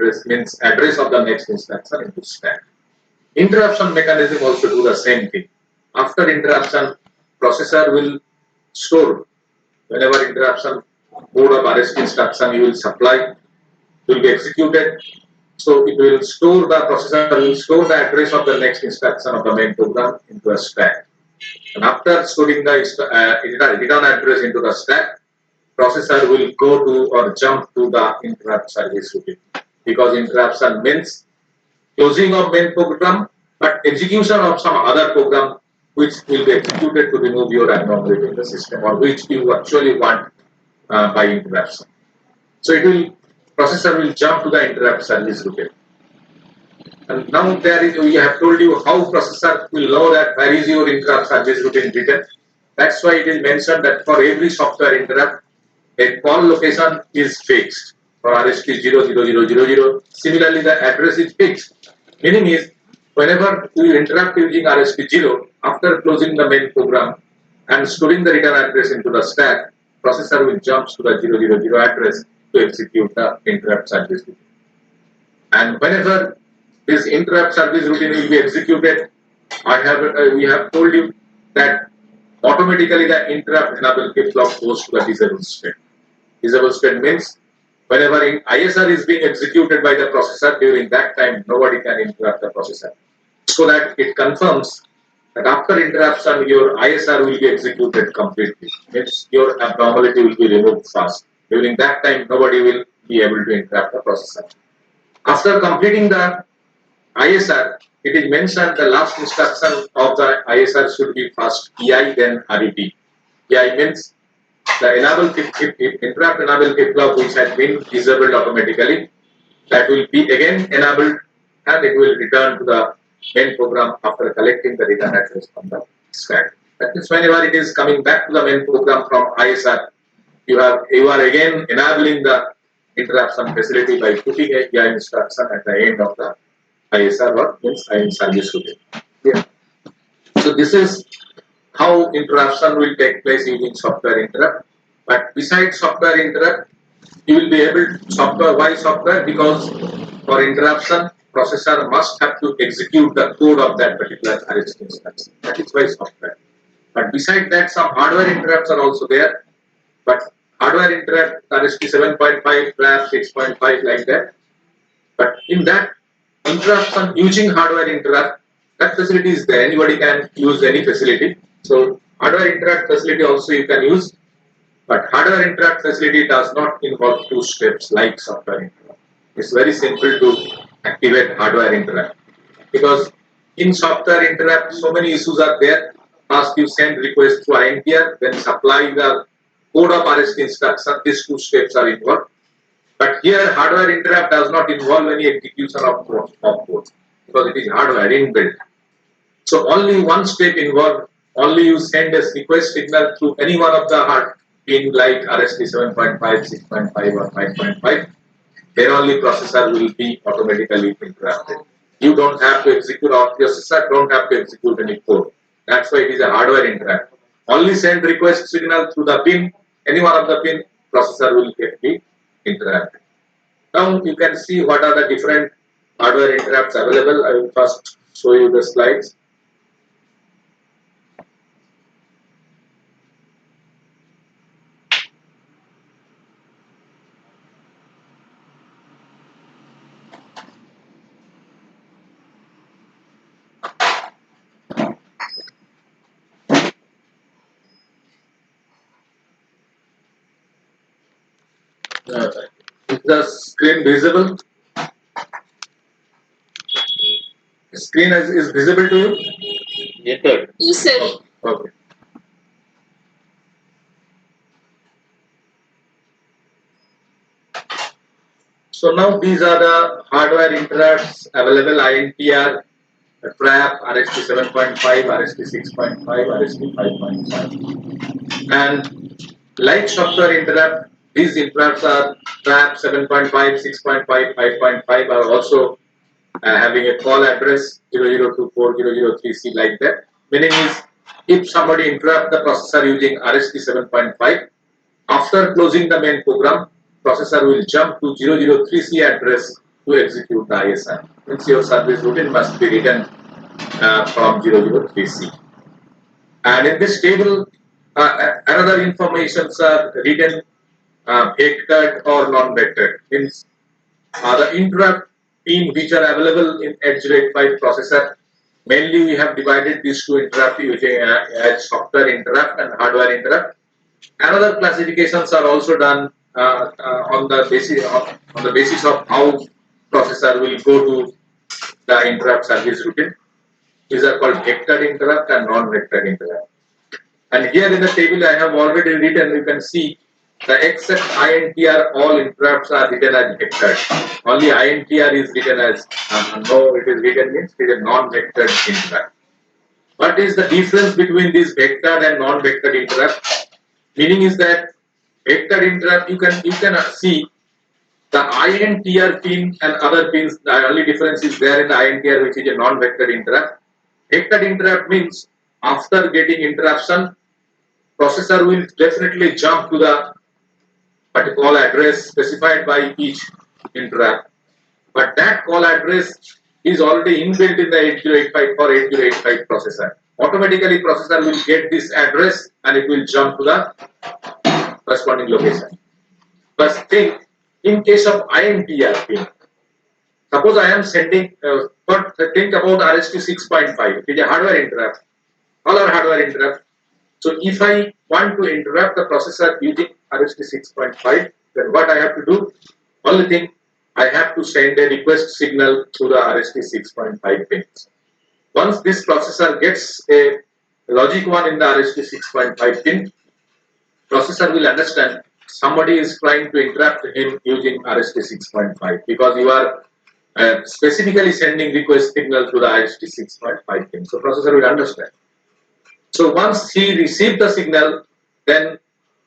address means address of the next instruction into stack. Interruption mechanism also do the same thing. After interruption, processor will store whenever interruption mode of RST instruction you will supply will be executed. So it will store the processor will store the address of the next instruction of the main program into a stack. And after storing the return address into the stack, processor will go to or jump to the interrupt service routine. Because interruption means closing of main program, but execution of some other program which will be executed to remove your abnormality in the system or which you actually want by interruption. So it will processor will jump to the interrupt service routine. And now we have told you how processor will know that where is your interrupt service routine written. That's why it is mentioned that for every software interrupt, a call location is fixed for RST 00000. Similarly, the address is fixed. Meaning is whenever you interrupt using RST 0, after closing the main program and storing the return address into the stack, processor will jump to the 000 address to execute the interrupt service routine. And whenever this interrupt service routine will be executed, we have told you that automatically the interrupt enable flip-flop goes to the disable state. Disable state means whenever ISR is being executed by the processor, during that time nobody can interrupt the processor. So that it confirms that after interruption your ISR will be executed completely. Means your abnormality will be removed fast. During that time nobody will be able to interrupt the processor. After completing the ISR, it is mentioned the last instruction of the ISR should be first EI then RET. EI means the interrupt enable flip-flop which has been disabled automatically, that will be again enabled and it will return to the main program after collecting the return address from the stack. That means whenever it is coming back to the main program from ISR, you are again enabling the interruption facility by putting a EI instruction at the end of the ISR or means IN service routine. Yeah. So this is how interruption will take place using software interrupt. But besides software interrupt, you will be able to software. Why software? Because for interruption, processor must have to execute the code of that particular RST instruction. That is why software. But besides that, some hardware interrupts are also there. But hardware interrupt RST 7.5, FLAP 6.5 like that. But in that interruption using hardware interrupt, that facility is there. Anybody can use any facility. So hardware interrupt facility also you can use, but hardware interrupt facility does not involve two steps like software interrupt. It's very simple to activate hardware interrupt because in software interrupt so many issues are there. First you send request to INTR, then supply the code of RST instruction. These two steps are involved. But here hardware interrupt does not involve any execution of code because it is hardware inbuilt. So only one step involved. Only you send a request signal through any one of the hard pin like RST 7.5, 6.5 or 5.5. Then only processor will be automatically interrupted. You don't have to execute or processor don't have to execute any code. That's why it is a hardware interrupt. Only send request signal through the pin, any one of the pin, processor will be interrupted. Now you can see what are the different hardware interrupts available. I will first show you the slides. Is the screen visible? The screen is visible to you? Yes, sir. Yes, sir. Okay. So now these are the hardware interrupts available: INTR, FLAP, RST 7.5, RST 6.5, RST 5.5. And like software interrupt, these interrupts are FLAP 7.5, 6.5, 5.5 are also having a call address 00240003C like that. Meaning is if somebody interrupt the processor using RST 7.5, after closing the main program, processor will jump to 003C address to execute the ISR. Means your service routine must be written from 003C. And in this table, another informations are written vectored or non-vectored. Means the interrupt pin which are available in 8085 processor. Mainly, we have divided these two interrupt using as software interrupt and hardware interrupt. Another classifications are also done on the basis of how processor will go to the interrupt service routine. These are called vectored interrupt and non-vectored interrupt. And here in the table I have already written, you can see the except INTR, all interrupts are written as vectored. Only INTR is written as no, it is written means it is non-vectored interrupt. What is the difference between this vectored and non-vectored interrupt? Meaning is that vectored interrupt you can see the INTR pin and other pins. The only difference is there in the INTR, which is a non-vectored interrupt. Vectored interrupt means after getting interruption, processor will definitely jump to the call address specified by each interrupt. But that call address is already inbuilt in the 8085 or 8085 processor. Automatically, processor will get this address and it will jump to the corresponding location. But think, in case of INTR pin, suppose I am sending, but think about RST 6.5, it is a hardware interrupt. All are hardware interrupt. So if I want to interrupt the processor using RST 6.5, then what I have to do? Only thing, I have to send a request signal to the RST 6.5 pins. Once this processor gets a logic 1 in the RST 6.5 pin, processor will understand somebody is trying to interrupt him using RST 6.5 because you are specifically sending request signal to the RST 6.5 pin. So processor will understand. So once he receives the signal, then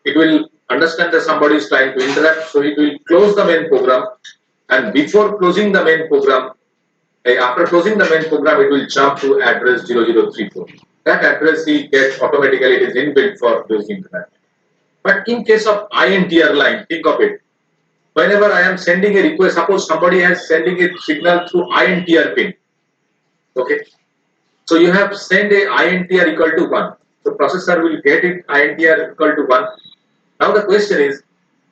it will understand that somebody is trying to interrupt. So it will close the main program, and before closing the main program, after closing the main program, it will jump to address 0034. That address he gets automatically. It is inbuilt for using internet. But in case of INTR line, think of it. Whenever I am sending a request, suppose somebody is sending a signal through INTR pin. Okay. So you have sent a INTR equal to 1. So processor will get it INTR equal to 1. Now the question is,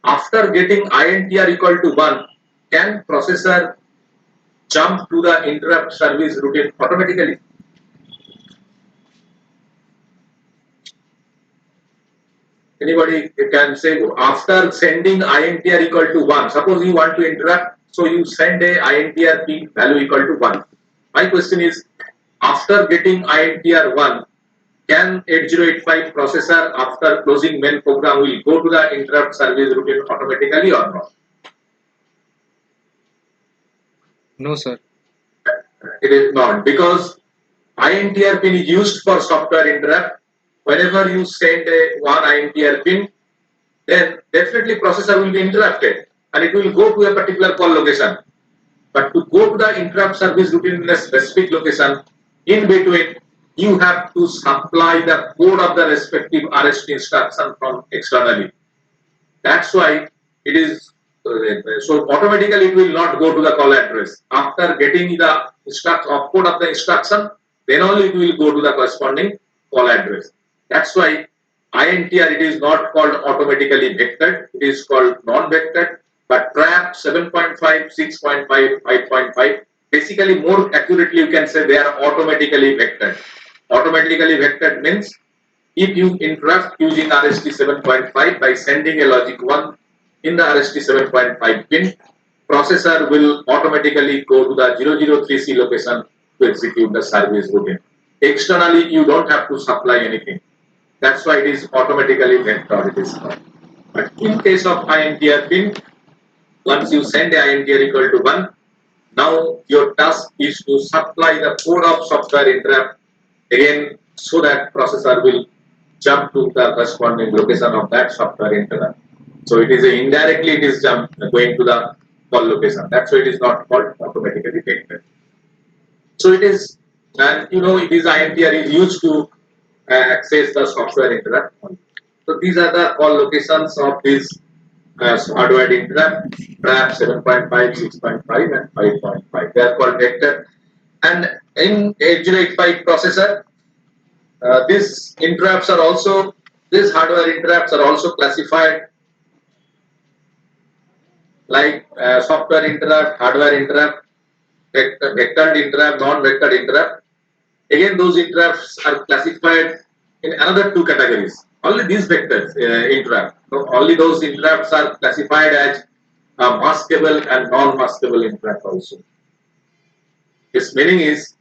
after getting INTR equal to 1, can processor jump to the interrupt service routine automatically? Anybody can say, after sending INTR equal to 1, suppose you want to interrupt, so you send a INTR pin value equal to 1. My question is, after getting INTR 1, can 8085 processor after closing main program will go to the interrupt service routine automatically or not? No, sir. It is not, because INTR pin is used for software interrupt. Whenever you send a one INTR pin, then definitely processor will be interrupted and it will go to a particular call location. But to go to the interrupt service routine in a specific location, in between, you have to supply the code of the respective RST instruction from externally. That's why it is so automatically it will not go to the call address. After getting the code of the instruction, then only it will go to the corresponding call address. That's why INTR, it is not called automatically vectored, it is called non-vectored. But TRAP 7.5, 6.5, 5.5, basically more accurately you can say they are automatically vectored. Automatically vectored means if you interrupt using RST 7.5 by sending a logic 1 in the RST 7.5 pin, processor will automatically go to the 003C location to execute the service routine. Externally, you don't have to supply anything. That's why it is automatically vectored. It is called. But in case of INTR pin, once you send a INTR equal to 1, now your task is to supply the code of software interrupt again so that processor will jump to the corresponding location of that software interrupt. So it is indirectly it is going to the call location. That's why it is not called automatically vectored. So it is, and it is INTR is used to access the software interrupt. So these are the call locations of these as hardwired interrupt, trap 7.5, 6.5 and 5.5. They are called vector. And in 8085 processor, these hardware interrupts are also classified like software interrupt, hardware interrupt, vectored interrupt, non-vectored interrupt. Again, those interrupts are classified in another two categories. Only these vectors interrupt. So only those interrupts are classified as maskable and non-maskable interrupt also. Its meaning is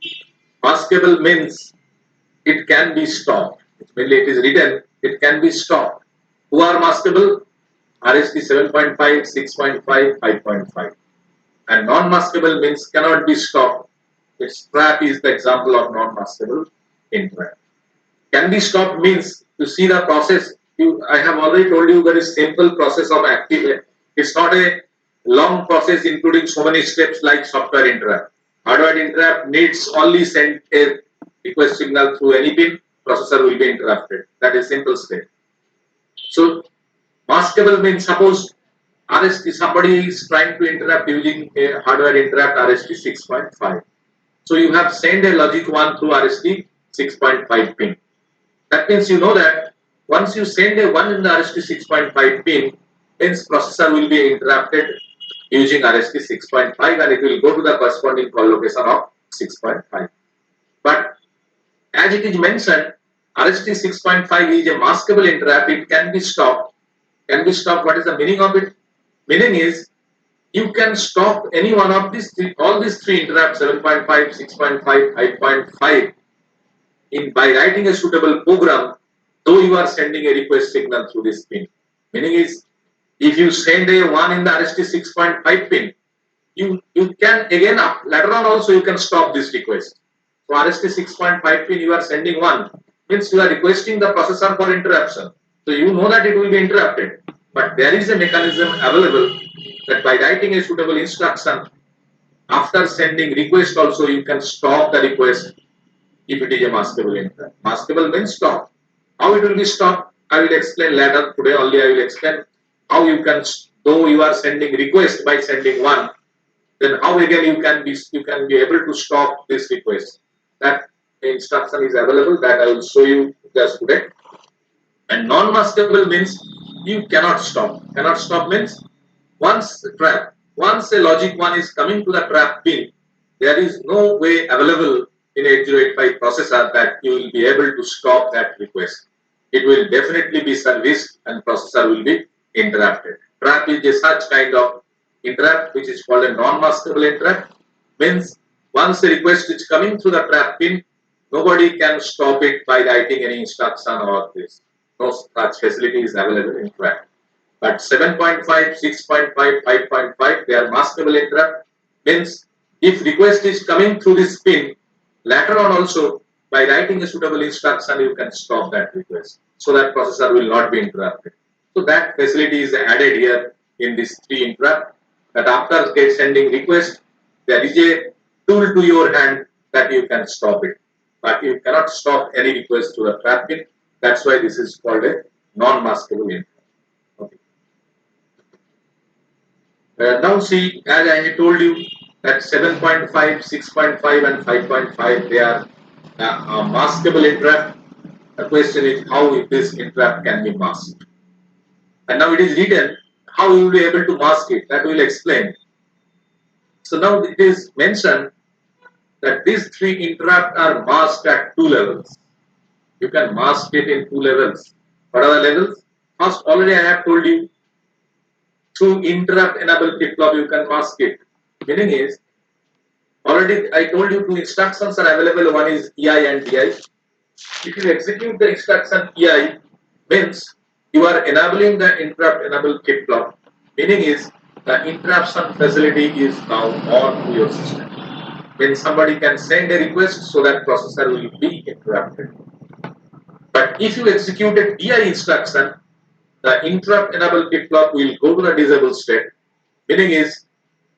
maskable means it can be stopped. Mainly it is written, it can be stopped. Who are maskable? RST 7.5, 6.5, 5.5. And non-maskable means cannot be stopped. Its trap is the example of non-maskable interrupt. Can be stopped means you see the process. I have already told you very simple process of active. It's not a long process including so many steps like software interrupt. Hardware interrupt needs only send a request signal through any pin, processor will be interrupted. That is simple step. So maskable means suppose RST somebody is trying to interrupt using a hardware interrupt RST 6.5. So you have sent a logic 1 through RST 6.5 pin. That means you know that once you send a 1 in the RST 6.5 pin, hence processor will be interrupted using RST 6.5 and it will go to the corresponding call location of 6.5. But as it is mentioned, RST 6.5 is a maskable interrupt, it can be stopped. Can be stopped, what is the meaning of it? Meaning is you can stop any one of these three, all these three interrupts 7.5, 6.5, 5.5 by writing a suitable program, though you are sending a request signal through this pin. Meaning is, if you send a 1 in the RST 6.5 pin, you can again later on also you can stop this request. So RST 6.5 pin you are sending 1 means you are requesting the processor for interruption. So you know that it will be interrupted. But there is a mechanism available that by writing a suitable instruction, after sending request also you can stop the request if it is a maskable interrupt. Maskable means stop. How it will be stopped, I will explain later. Today only I will explain how you can, though you are sending request by sending 1, then how again you can be able to stop this request. That instruction is available that I will show you just today. And non-maskable means you cannot stop. Cannot stop means once a logic 1 is coming to the trap pin, there is no way available in 8085 processor that you will be able to stop that request. It will definitely be serviced and processor will be interrupted. Trap is a such kind of interrupt which is called a non-maskable interrupt. Means once a request is coming through the trap pin, nobody can stop it by writing any instruction or this. No such facility is available in trap. But 7.5, 6.5, 5.5, they are maskable interrupt. Means if request is coming through this pin, later on also by writing a suitable instruction you can stop that request so that processor will not be interrupted. So that facility is added here in this 3 interrupt that after sending request there is a tool to your hand that you can stop it. But you cannot stop any request to the trap pin. That's why this is called a non-maskable interrupt. Okay. Now see, as I told you that 7.5, 6.5 and 5.5 they are maskable interrupt. The question is how this interrupt can be masked. And now it is written how you will be able to mask it. That we will explain. So now it is mentioned that these 3 interrupts are masked at 2 levels. You can mask it in 2 levels. What are the levels? First, already I have told you through interrupt enable flip-flop you can mask it. Meaning is, already I told you 2 instructions are available, one is EI and DI. If you execute the instruction EI, means you are enabling the interrupt enable flip-flop. Meaning is, the interruption facility is now on to your system. When somebody can send a request so that processor will be interrupted. But if you execute a DI instruction, the interrupt enable flip-flop will go to the disable state. Meaning is,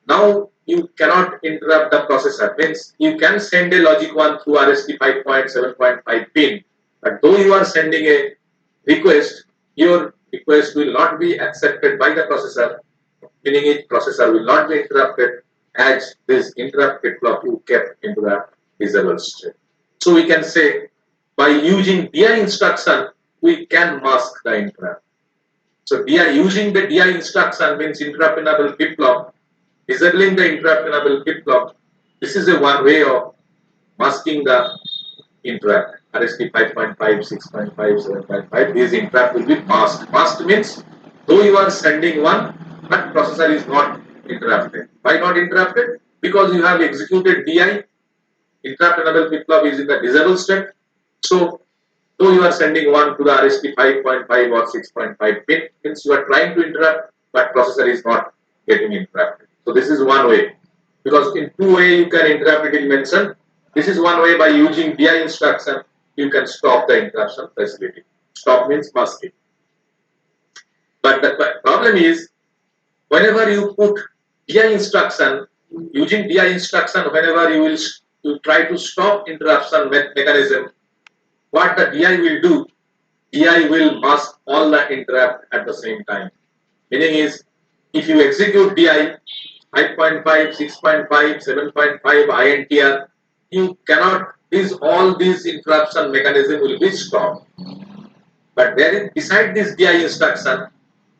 now you cannot interrupt the processor. Means you can send a logic 1 through RST 5.7.5 pin, but though you are sending a request, your request will not be accepted by the processor, meaning each processor will not be interrupted as this interrupted clock you kept into the disable state. So we can say by using DI instruction, we can mask the interrupt. So DI using the DI instruction means interrupt enable flip-flop, disabling the interrupt enable flip-flop. This is a one way of masking the interrupt. RST 5.5, 6.5, 7.5. These interrupt will be masked. Masked means though you are sending one, but processor is not interrupted. Why not interrupted? Because you have executed DI. Interrupt enable flip-flop is in the disable state. So though you are sending one to the RST 5.5 or 6.5 pin, means you are trying to interrupt, but processor is not getting interrupted. So this is one way. Because in two ways you can interrupt, it is mentioned. This is one way by using DI instruction, you can stop the interruption facility. Stop means masking. But the problem is, whenever you put DI instruction, using DI instruction, whenever you try to stop interruption mechanism, what the DI will do, DI will mask all the interrupt at the same time. Meaning is, if you execute DI 5.5, 6.5, 7.5 INTR, you cannot, all these interruption mechanism will be stopped. But there is, beside this DI instruction,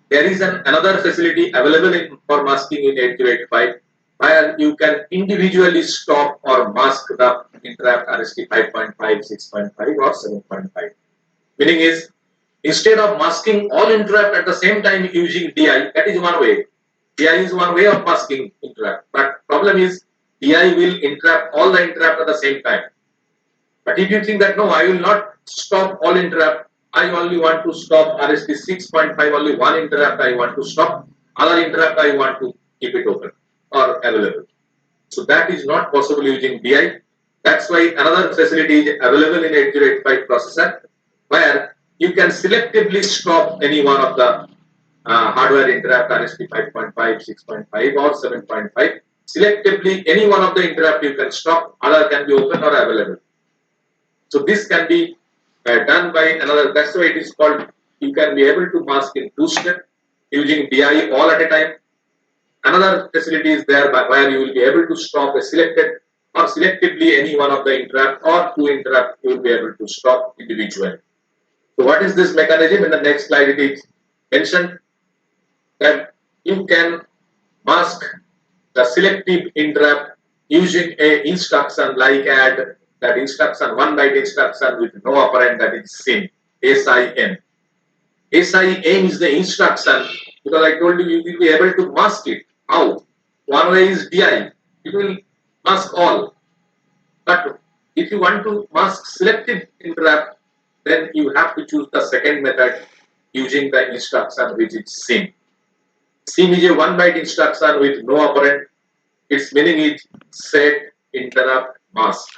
there is another facility available for masking in 8085 where you can individually stop or mask the interrupt RST 5.5, 6.5 or 7.5. Meaning is, instead of masking all interrupt at the same time using DI, that is one way. DI is one way of masking interrupt. But problem is, DI will interrupt all the interrupt at the same time. But if you think that no, I will not stop all interrupt, I only want to stop RST 6.5, only one interrupt I want to stop, other interrupt I want to keep it open or available. So that is not possible using DI. That's why another facility is available in 8085 processor where you can selectively stop any one of the hardware interrupt RST 5.5, 6.5 or 7.5. Selectively any one of the interrupt you can stop, other can be open or available. So this can be done by another, that's why it is called, you can be able to mask in two steps using DI all at a time. Another facility is there where you will be able to stop a selected or selectively any one of the interrupt or two interrupt you will be able to stop individually. So what is this mechanism? In the next slide it is mentioned that you can mask the selective interrupt using a instruction like add, that instruction, 1 byte instruction with no operand, that is SIN, SIN. SIN is the instruction because I told you you will be able to mask it. How? One way is DI, it will mask all. But if you want to mask selective interrupt, then you have to choose the second method using the instruction which is SIN. SIN is a 1 byte instruction with no operand. Its meaning is set, interrupt, mask.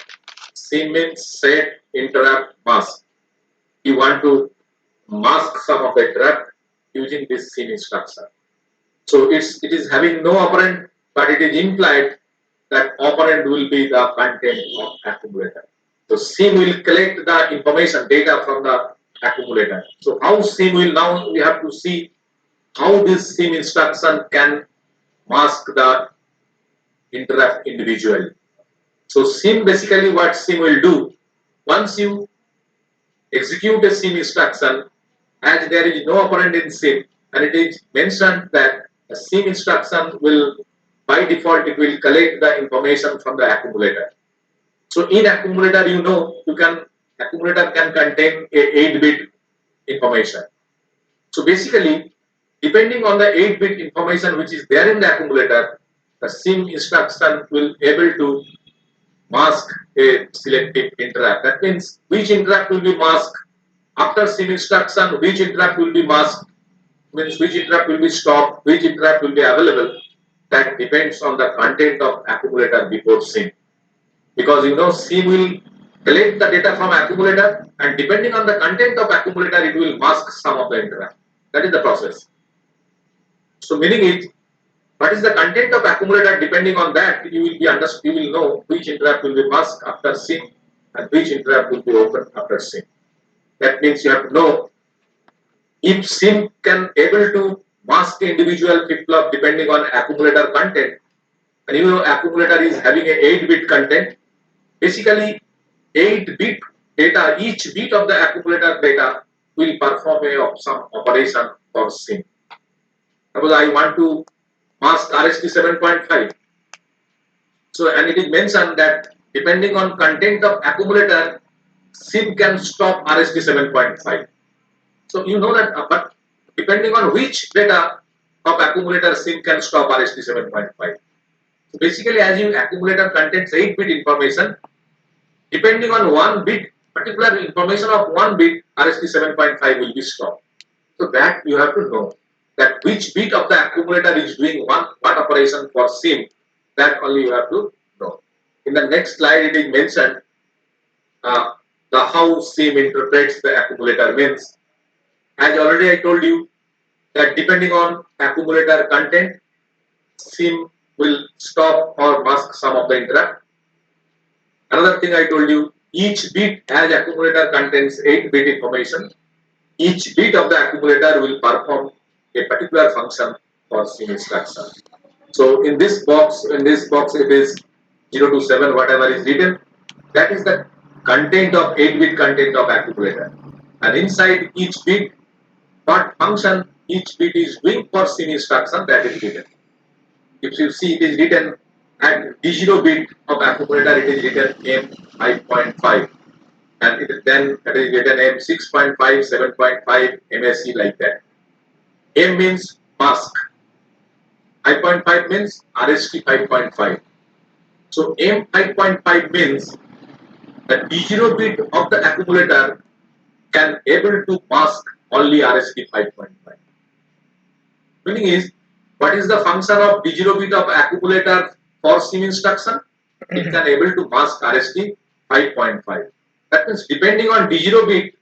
SIN means set, interrupt, mask. You want to mask some of the interrupt using this SIN instruction. So it is having no operand, but it is implied that operand will be the content of accumulator. So SIM will collect the information, data from the accumulator. So how SIM will, now we have to see how this SIM instruction can mask the interrupt individually. So SIM, basically what SIM will do, once you execute a SIM instruction, as there is no operand in SIM, and it is mentioned that a SIM instruction will, by default, it will collect the information from the accumulator. So in accumulator, you know, accumulator can contain a 8-bit information. So basically, depending on the 8-bit information which is there in the accumulator, the SIM instruction will able to mask a selective interrupt. That means which interrupt will be masked after SIM instruction, which interrupt will be masked, means which interrupt will be stopped, which interrupt will be available. That depends on the content of accumulator before SIM. Because you know SIM will collect the data from accumulator, and depending on the content of accumulator, it will mask some of the interrupt. That is the process. So meaning is, what is the content of accumulator? Depending on that, you will know which interrupt will be masked after SIM and which interrupt will be open after SIM. That means you have to know If SIM can able to mask individual flip-flop depending on accumulator content, and you know accumulator is having a 8-bit content, basically 8-bit data, each bit of the accumulator data will perform some operation for SIM. Suppose I want to mask RST 7.5. So, and it is mentioned that depending on content of accumulator, SIM can stop RST 7.5. So, you know that, but depending on which data of accumulator, SIM can stop RST 7.5. So, basically, as your accumulator contains 8-bit information, depending on one bit, particular information of one bit, RST 7.5 will be stopped. So, that you have to know that which bit of the accumulator is doing what operation for SIM, that only you have to know. In the next slide, it is mentioned uh, the how SIM interprets the accumulator means. As already I told you that depending on accumulator content, SIM will stop or mask some of the interrupt. Another thing I told you, each bit as accumulator contains 8-bit information. Each bit of the accumulator will perform a particular function for SIM instruction. So in this box it is 0 to 7, whatever is written, that is the content of 8-bit content of accumulator. And inside each bit, what function each bit is doing for SIM instruction, that is written. If you see, it is written at D0 bit of accumulator, it is written M5.5, and then it is written M6.5, 7.5, MSC, like that. M means mask, 5.5 means RST 5.5. So M5.5 means the D0 bit of the accumulator can able to mask only RST 5.5. Meaning is, what is the function of D0 bit of accumulator for SIM instruction? It can able to mask RST 5.5. That means depending on D0 bit,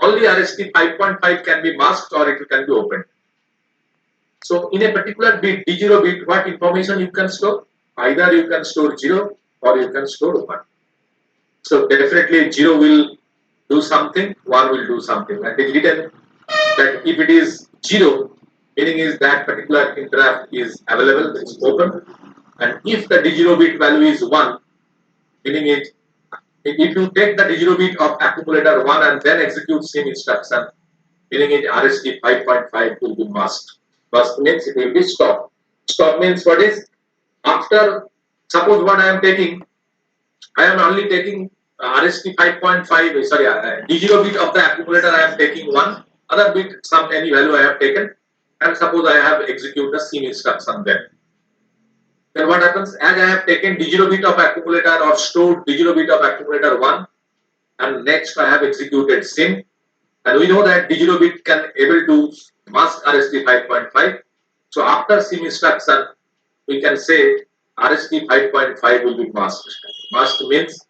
only RST 5.5 can be masked or it can be opened. So in a particular bit, D0 bit, what information you can store? Either you can store 0 or you can store 1. So definitely 0 will do something, 1 will do something. And it is written that if it is 0, meaning is that particular interrupt is available, it's open. And if the D0 bit value is 1, meaning it, if you take the D0 bit of accumulator 1 and then execute SIM instruction, meaning it RST 5.5 will be masked. Masked means it will be stopped. Stop means what is? After, suppose what I am taking, I am only taking RST 5.5, sorry, D0 bit of the accumulator I am taking 1, other bit, some any value I have taken, and suppose I have executed the SIM instruction there. Then what happens? As I have taken D0 bit of accumulator or stored D0 bit of accumulator 1, and next I have executed SIM, and we know that D0 bit can able to mask RST 5.5. So after SIM instruction, we can say RST 5.5 will be masked. Masked means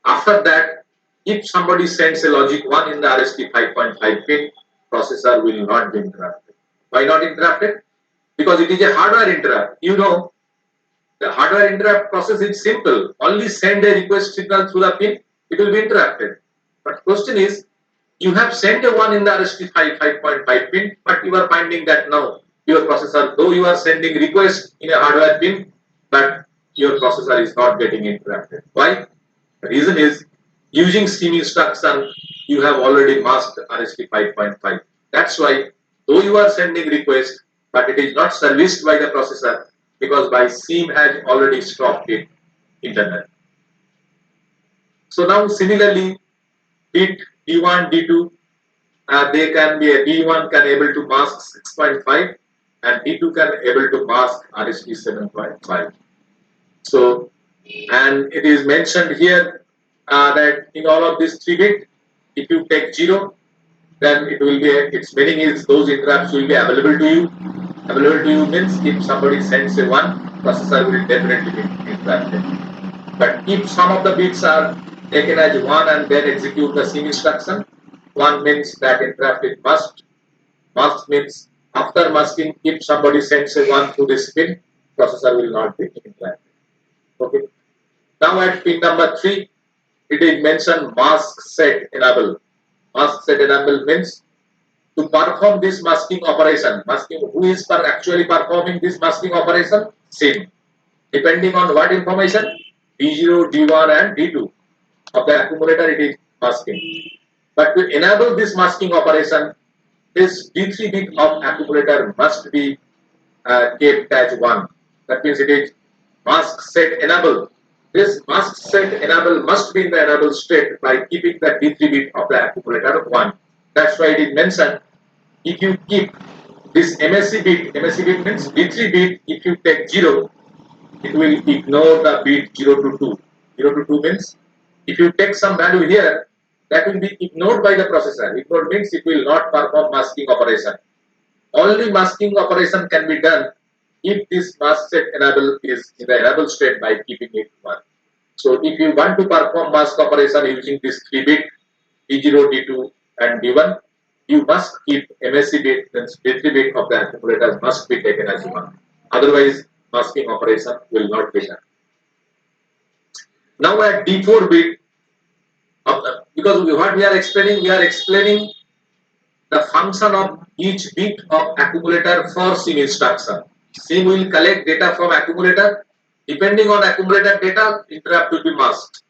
after that, if somebody sends a logic 1 in the RST 5.5 pin, processor will not be interrupted. Why not interrupted? Because it is a hardware interrupt. You know, the hardware interrupt process is simple. Only send a request signal through the pin, it will be interrupted. But question is, you have sent a 1 in the RST 5.5 pin, but you are finding that now your processor, though you are sending request in a hardware pin, but your processor is not getting interrupted. Why? The reason is, using SIM instruction, you have already masked RST 5.5. That's why, though you are sending request, but it is not serviced by the processor because by SIM has already stopped it internet. So now similarly, bit D1, D2, they can be a D1 can able to mask 6.5 and D2 can able to mask RST 7.5. So, and it is mentioned here that in all of these 3 bit, if you take 0, then it will be its meaning is those interrupts will be available to you. Available to you means if somebody sends a 1, processor will definitely be interrupted. But if some of the bits are taken as 1 and then execute the SIM instruction, 1 means that interrupt is must. Must means after masking, if somebody sends a 1 to this pin, processor will not be interrupted. Okay. Now at pin number 3, it is mentioned mask set enable. Mask set enable means to perform this masking operation. Masking, who is actually performing this masking operation? SIM. Depending on what information? D0, D1 and D2 of the accumulator, it is masking. But to enable this masking operation, this D3 bit of accumulator must be kept as 1. That means it is mask set enable. This mask set enable must be in the enable state by keeping the D3 bit of the accumulator 1. That's why it is mentioned. If you keep this MSC bit means D3 bit, if you take 0, it will ignore the bit 0 to 2. 0 to 2 means if you take some value here, that will be ignored by the processor. Ignored means it will not perform masking operation. Only masking operation can be done if this mask set enable is in the enable state by keeping it 1. So if you want to perform mask operation using this 3 bit D0, D2 and D1, you must keep MSC bit, means D3 bit of the accumulator must be taken as 1. Otherwise, masking operation will not be done. Now at D4 bit, because what we are explaining the function of each bit of accumulator for SIM instruction. SIM will collect data from accumulator. Depending on accumulator data, interrupt will be masked.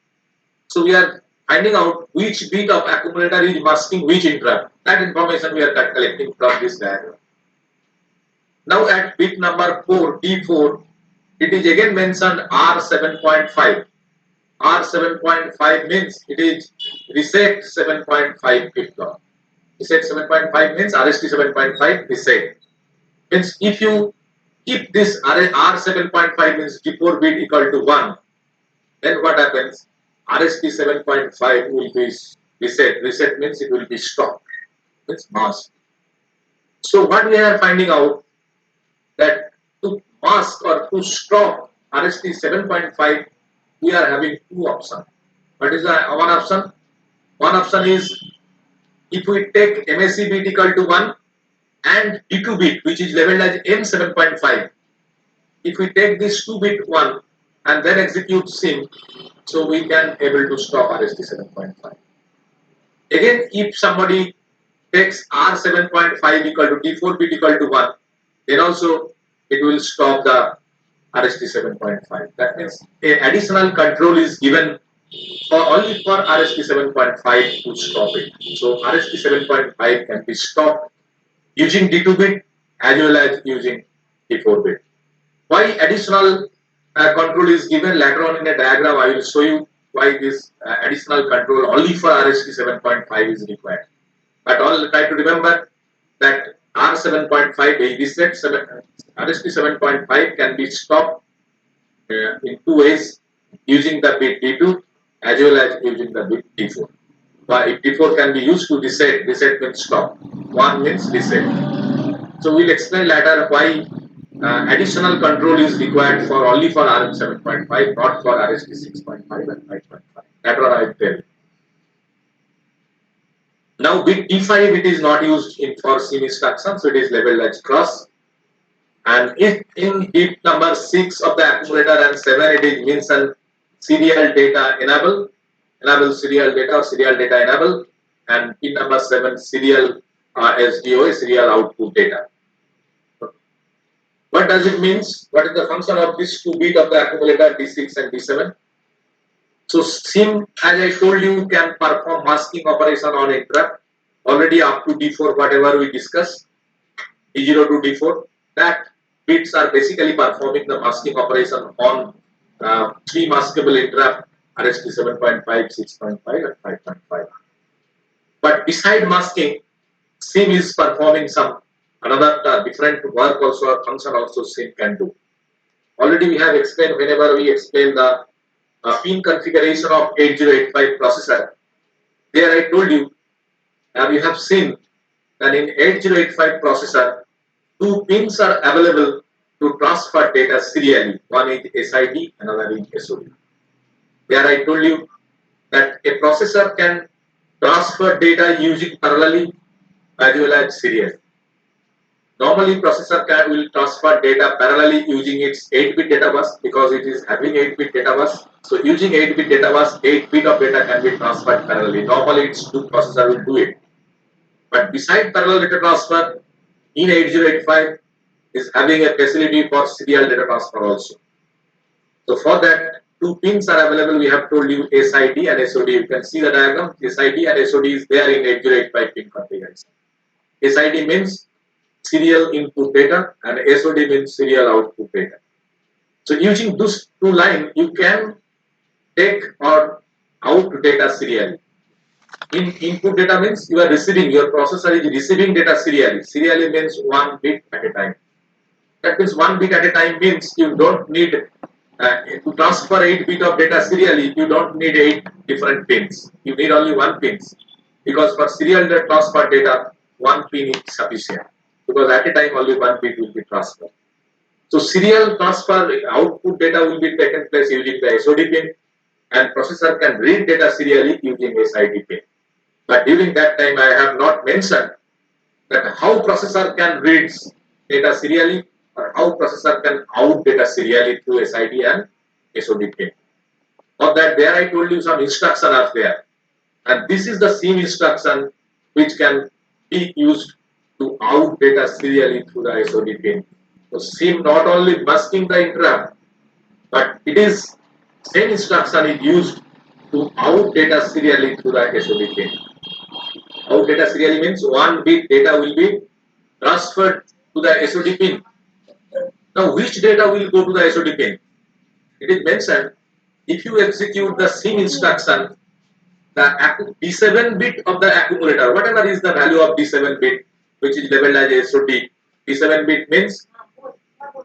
So we are finding out which bit of accumulator is masking which interrupt. That information we are collecting from this diagram. Now at bit number 4, D4, it is again mentioned R7.5. R7.5 means it is reset 7.5 bit block. Reset 7.5 means RST 7.5 reset. Means if you keep this R7.5 means D4 bit equal to 1, then what happens? RST 7.5 will be reset. Reset means it will be stopped. Means masked. So what we are finding out that to mask or to stop RST 7.5, we are having two options. What is the one option? One option is if we take MSC bit equal to 1 and D2 bit which is labeled as M7.5, if we take this 2 bit 1 and then execute SIM, so we can able to stop RST 7.5. Again, if somebody takes R7.5 equal to D4 bit equal to 1, then also it will stop the RST 7.5. That means an additional control is given for only for RST 7.5 to stop it. So RST 7.5 can be stopped using D2 bit as well as using D4 bit. Why additional control is given later on in a diagram? I will show you why this additional control only for RST 7.5 is required. But all try to remember that R7.5 reset RST 7.5 can be stopped in two ways, using the bit D2 as well as using the bit D4. But if D4 can be used to reset, reset means stop. 1 means reset. So we'll explain later why additional control is required for only for RM7.5, not for RST 6.5 and 5.5. Later on I will tell you. Now bit D5 it is not used in for SIM instruction, so it is labeled as cross. And if in bit number 6 of the accumulator and 7 it is mentioned serial data enable serial data or serial data enable, and pin number 7 serial SDO serial output data. What does it mean? What is the function of this 2 bit of the accumulator D6 and D7? So SIM, as I told you, can perform masking operation on interrupt already up to D4, whatever we discussed, D0 to D4. That bits are basically performing the masking operation on 3 maskable interrupt RST 7.5, 6.5 and 5.5. But beside masking, SIM is performing some another different work also or function also SIM can do. Already we have explained whenever we explain the pin configuration of 8085 processor. There I told you, we have seen that in 8085 processor, 2 pins are available to transfer data serially. One is SID, another is SOD. There I told you that a processor can transfer data using parallelly as well as serially. Normally, processor will transfer data parallelly using its 8-bit data bus because it is having 8-bit data bus. So, using 8-bit data bus, 8 bit of data can be transferred parallelly. Normally, its 2 processor will do it. But beside parallel data transfer, in 8085 is having a facility for serial data transfer also. So for that, two pins are available. We have told you SID and SOD. You can see the diagram. SID and SOD is there in 8085 pin configuration. SID means serial input data and SOD means serial output data. So using those two lines, you can take or out data serially. In input data means you are receiving, your processor is receiving data serially. Serially means one bit at a time. That means one bit at a time means you don't need to transfer 8 bit of data serially, you don't need 8 different pins. You need only one pins. Because for serial transfer data, one pin is sufficient. Because at a time only one bit will be transferred. So serial transfer output data will be taken place using the SOD pin and processor can read data serially using SID pin. But during that time I have not mentioned that how processor can read data serially or how processor can out data serially through SID and SOD pin. For that there I told you some instruction are there and this is the same instruction which can be used to out data serially through the SOD pin. So SIM not only masking the interrupt but it is same instruction is used to out data serially through the SOD pin. Out data serially means one bit data will be transferred to the SOD pin. Now which data will go to the SOD pin? It is mentioned if you execute the SIM instruction, the D7 bit of the accumulator, whatever is the value of D7 bit, which is labeled as SOD, D7 bit means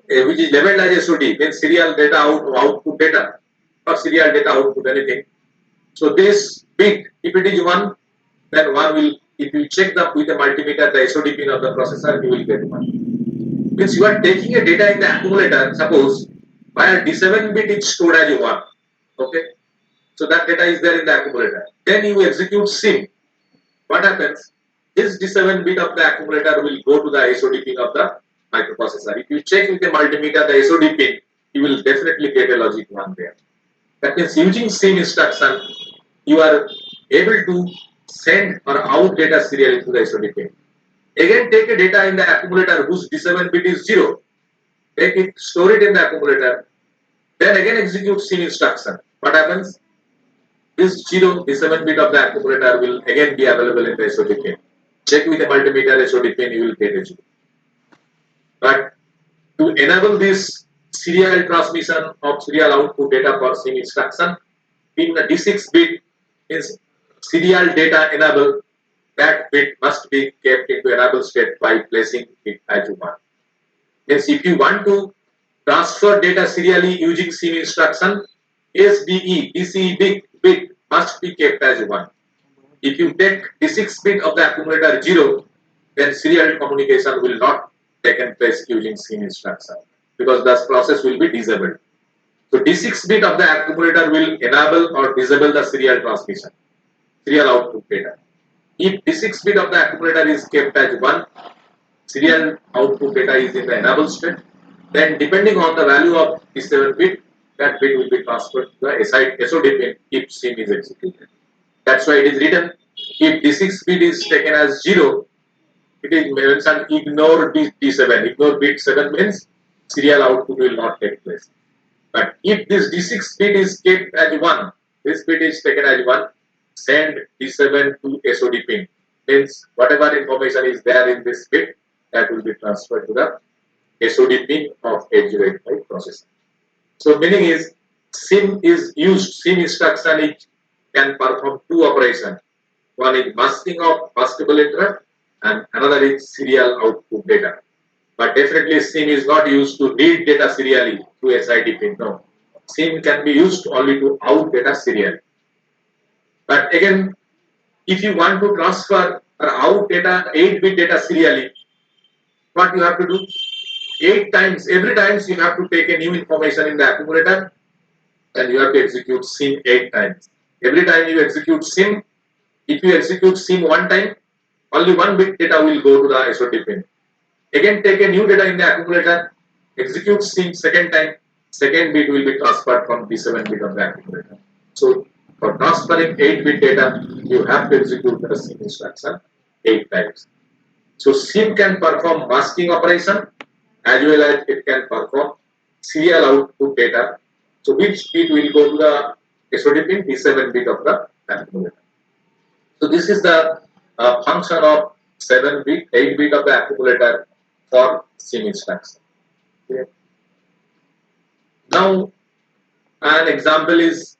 which is labeled as SOD, means serial data output data or serial data output anything. So this bit, if it is 1, then 1 will, if you check the with the multimeter, the SOD pin of the processor, you will get 1. Means you are taking a data in the accumulator, suppose where D7 bit is stored as 1. Okay. So that data is there in the accumulator. Then you execute SIM. What happens? This D7 bit of the accumulator will go to the SOD pin of the microprocessor. If you check with the multimeter, the SOD pin, you will definitely get a logic 1 there. That means using SIM instruction, you are able to send or out data serially to the SOD pin. Again, take a data in the accumulator whose D7 bit is 0. Take it, store it in the accumulator. Then again execute SIM instruction. What happens? This 0 D7 bit of the accumulator will again be available in the SOD pin. Check with the multimeter SOD pin, you will get a 0. But to enable this serial transmission of serial output data for SIM instruction, in the D6 bit is serial data enable. That bit must be kept into enable state by placing it as 1. Means if you want to transfer data serially using SIM instruction, SDE, DCE bit must be kept as 1. If you take D6 bit of the accumulator 0, then serial communication will not taken place using SIM instruction because the process will be disabled. So D6 bit of the accumulator will enable or disable the serial transmission, serial output data. If D6 bit of the accumulator is kept as 1, serial output data is in the enable state, then depending on the value of D7 bit, that bit will be transferred to the SOD pin if SIM is executed. That's why it is written, if D6 bit is taken as 0, it is mentioned ignore D7. Ignore bit 7 means serial output will not take place. But if this D6 bit is kept as 1, this bit is taken as 1, send D7 to SOD pin. Means whatever information is there in this bit, that will be transferred to the SOD pin of 8085 processor. So meaning is SIM is used, SIM instruction can perform two operations. One is masking of maskable interrupt and another is serial output data. But definitely SIM is not used to read data serially through SID pin. No. SIM can be used only to out data serially. But again, if you want to transfer or out data, 8-bit data serially, what you have to do? 8 times, every time you have to take a new information in the accumulator and you have to execute SIM 8 times. Every time you execute SIM, if you execute SIM 1 time, only 1 bit data will go to the SOD pin. Again, take a new data in the accumulator, execute SIM second time, second bit will be transferred from D7 bit of the accumulator. So, for transferring 8-bit data, you have to execute the SIM instruction 8 times. So SIM can perform masking operation as well as it can perform serial output data. So which bit will go to the SOD pin, D7 bit of the accumulator. So this is the function of 7 bit, 8 bit of the accumulator for SIM instruction. Okay. Now an example is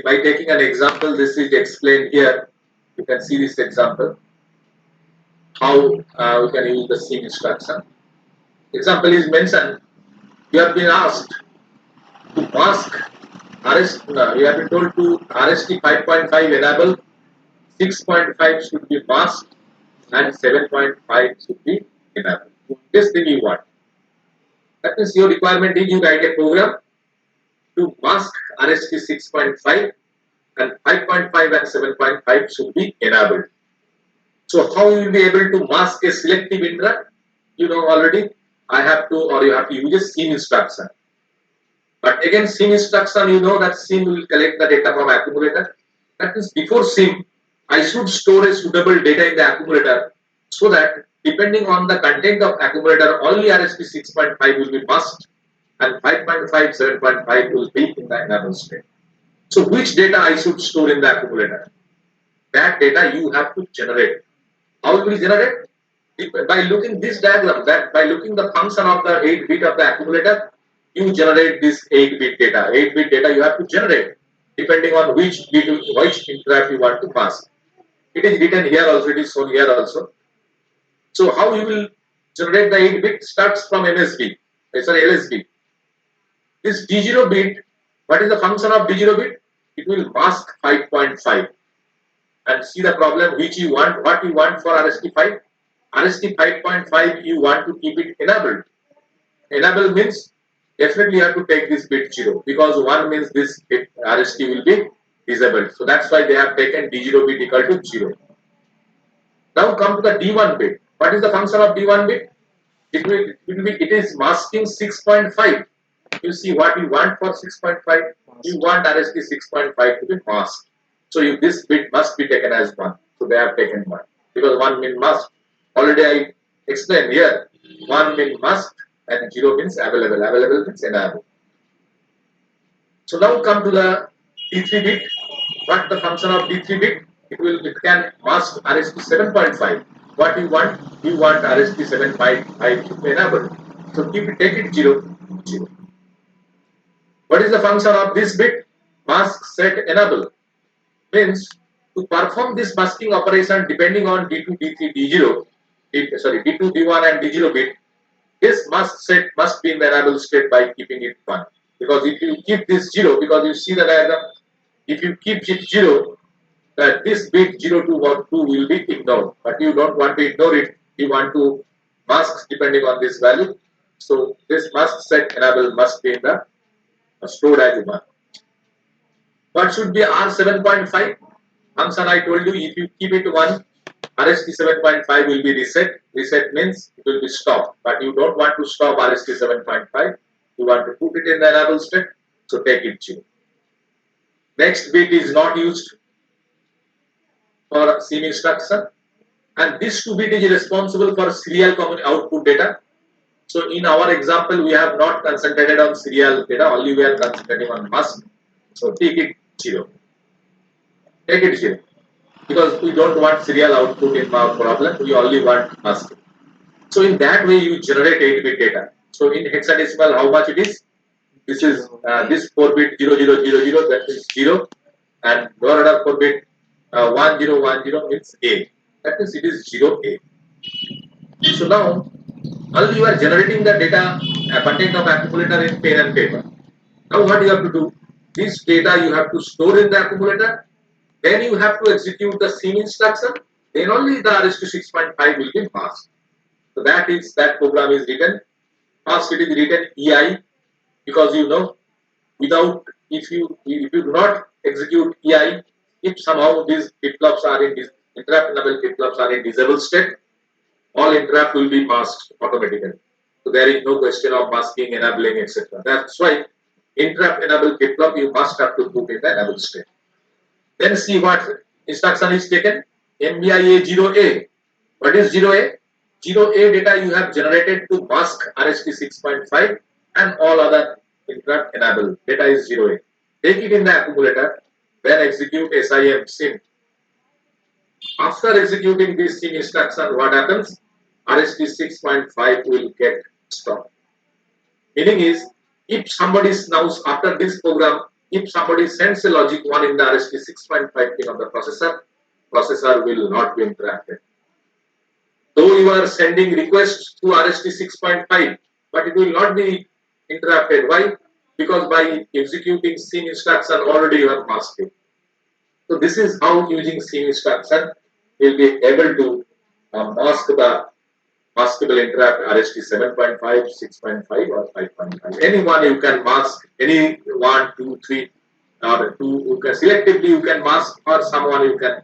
by taking an example, this is explained here. You can see this example how we can use the SIM instruction. Example is mentioned. You have been asked to mask RST. You have been told to RST 5.5 enable, 6.5 should be masked, and 7.5 should be enabled. This thing you want. That means your requirement is you write a program to mask RST 6.5 and 5.5 and 7.5 should be enabled. So how you will be able to mask a selective interrupt? You know already. I have to, or you have to use a SIM instruction. But again, SIM instruction, you know that SIM will collect the data from accumulator. That means before SIM, I should store a suitable data in the accumulator so that depending on the content of accumulator, only RST 6.5 will be masked and 5.5, 7.5 will be in the enable state. So which data I should store in the accumulator? That data you have to generate. How it will generate? By looking this diagram, that by looking the function of the 8 bit of the accumulator, you generate this 8 bit data. 8 bit data you have to generate depending on which bit, which interrupt you want to pass. It is written here also, it is shown here also. So how you will generate the 8 bit starts from MSB, sorry LSB. This D0 bit, what is the function of D0 bit? It will mask 5.5. And see the problem which you want, what you want for RST5. RST 5.5 you want to keep it enabled. Enable means definitely you have to take this bit 0 because 1 means this bit RST will be disabled. So that's why they have taken D0 bit equal to 0. Now come to the D1 bit. What is the function of D1 bit? It is masking 6.5. You see what you want for 6.5. You want RST 6.5 to be masked. So this bit must be taken as 1. So they have taken 1 because 1 means must. Already I explained here. 1 means must and 0 means available. Available means enable. So now come to the D3 bit. What the function of D3 bit? It can mask RST 7.5. What you want? You want RST 7.5 to be enabled. So take it 0, 0. What is the function of this bit? Mask set enable. Means to perform this masking operation depending on D2, D3, D0, D2, D1 and D0 bit, this mask set must be in the enable state by keeping it 1. Because if you keep this 0, because you see the diagram, if you keep it 0, that this bit 0 to 1, 2 will be ignored. But you don't want to ignore it, you want to mask depending on this value. So this mask set enable must be in the stored as 1. What should be R7.5? Function I told you, if you keep it 1, RST 7.5 will be reset. Reset means it will be stopped. But you don't want to stop RST 7.5. You want to put it in the enable state. So take it 0. Next bit is not used for SIM instruction. And this 2 bit is responsible for serial output data. So in our example, we have not concentrated on serial data. Only we are concentrating on mask. So take it 0. Take it 0. Because we don't want serial output in our problem, we only want masking. So in that way you generate 8-bit data. So in hexadecimal how much it is? This is this 4-bit 0000, that is 0, and lower order 4-bit 1010 means A. That means it is 0A. So now only you are generating the data content of accumulator in pen and paper. Now what you have to do? This data you have to store in the accumulator. Then you have to execute the SIM instruction. Then only the RST 6.5 will be masked. So that program is written. First it is written EI because you know without if you do not execute EI, if somehow these flip-flops are in interrupt enable flip-flops are in disabled state, all interrupt will be masked automatically. So there is no question of masking, enabling, etc. That's why interrupt enable flip-flop you must have to put in the enable state. Then see what instruction is taken. MBIA 0A. What is 0A? 0A data you have generated to mask RST 6.5 and all other interrupt enable. Data is 0A. Take it in the accumulator, then execute SIM. After executing this SIM instruction, what happens? RST 6.5 will get stopped. Meaning is, if somebody is now after this program, if somebody sends a logic 1 in the RST 6.5 pin of the processor will not be interrupted. Though you are sending requests to RST 6.5, but it will not be interrupted. Why? Because by executing SIM instruction, already you have masked it. So this is how using SIM instruction will be able to mask the maskable interrupt RST 7.5, 6.5 or 5.5. Anyone you can mask, any 1, 2, 3 or 2, you can selectively you can mask or someone you can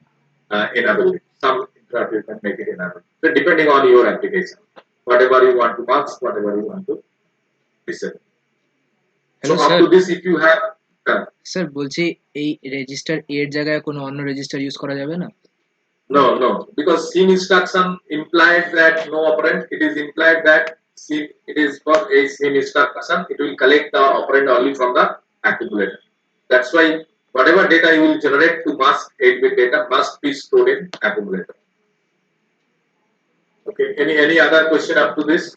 enable it. Some interrupt you can make it enable. So depending on your application, whatever you want to mask, whatever you want to disable. Hello So up sir to this, if you have sir বলছি এই register এর জায়গায় কোনো অন্য register use করা যাবে না? no, because SIM instruction implied that no operand. It is implied that SIM, it is for a SIM instruction. It will collect the operand only from the accumulator. That's why whatever data you will generate to mask 8-bit data must be stored in accumulator. Okay. Any other question up to this?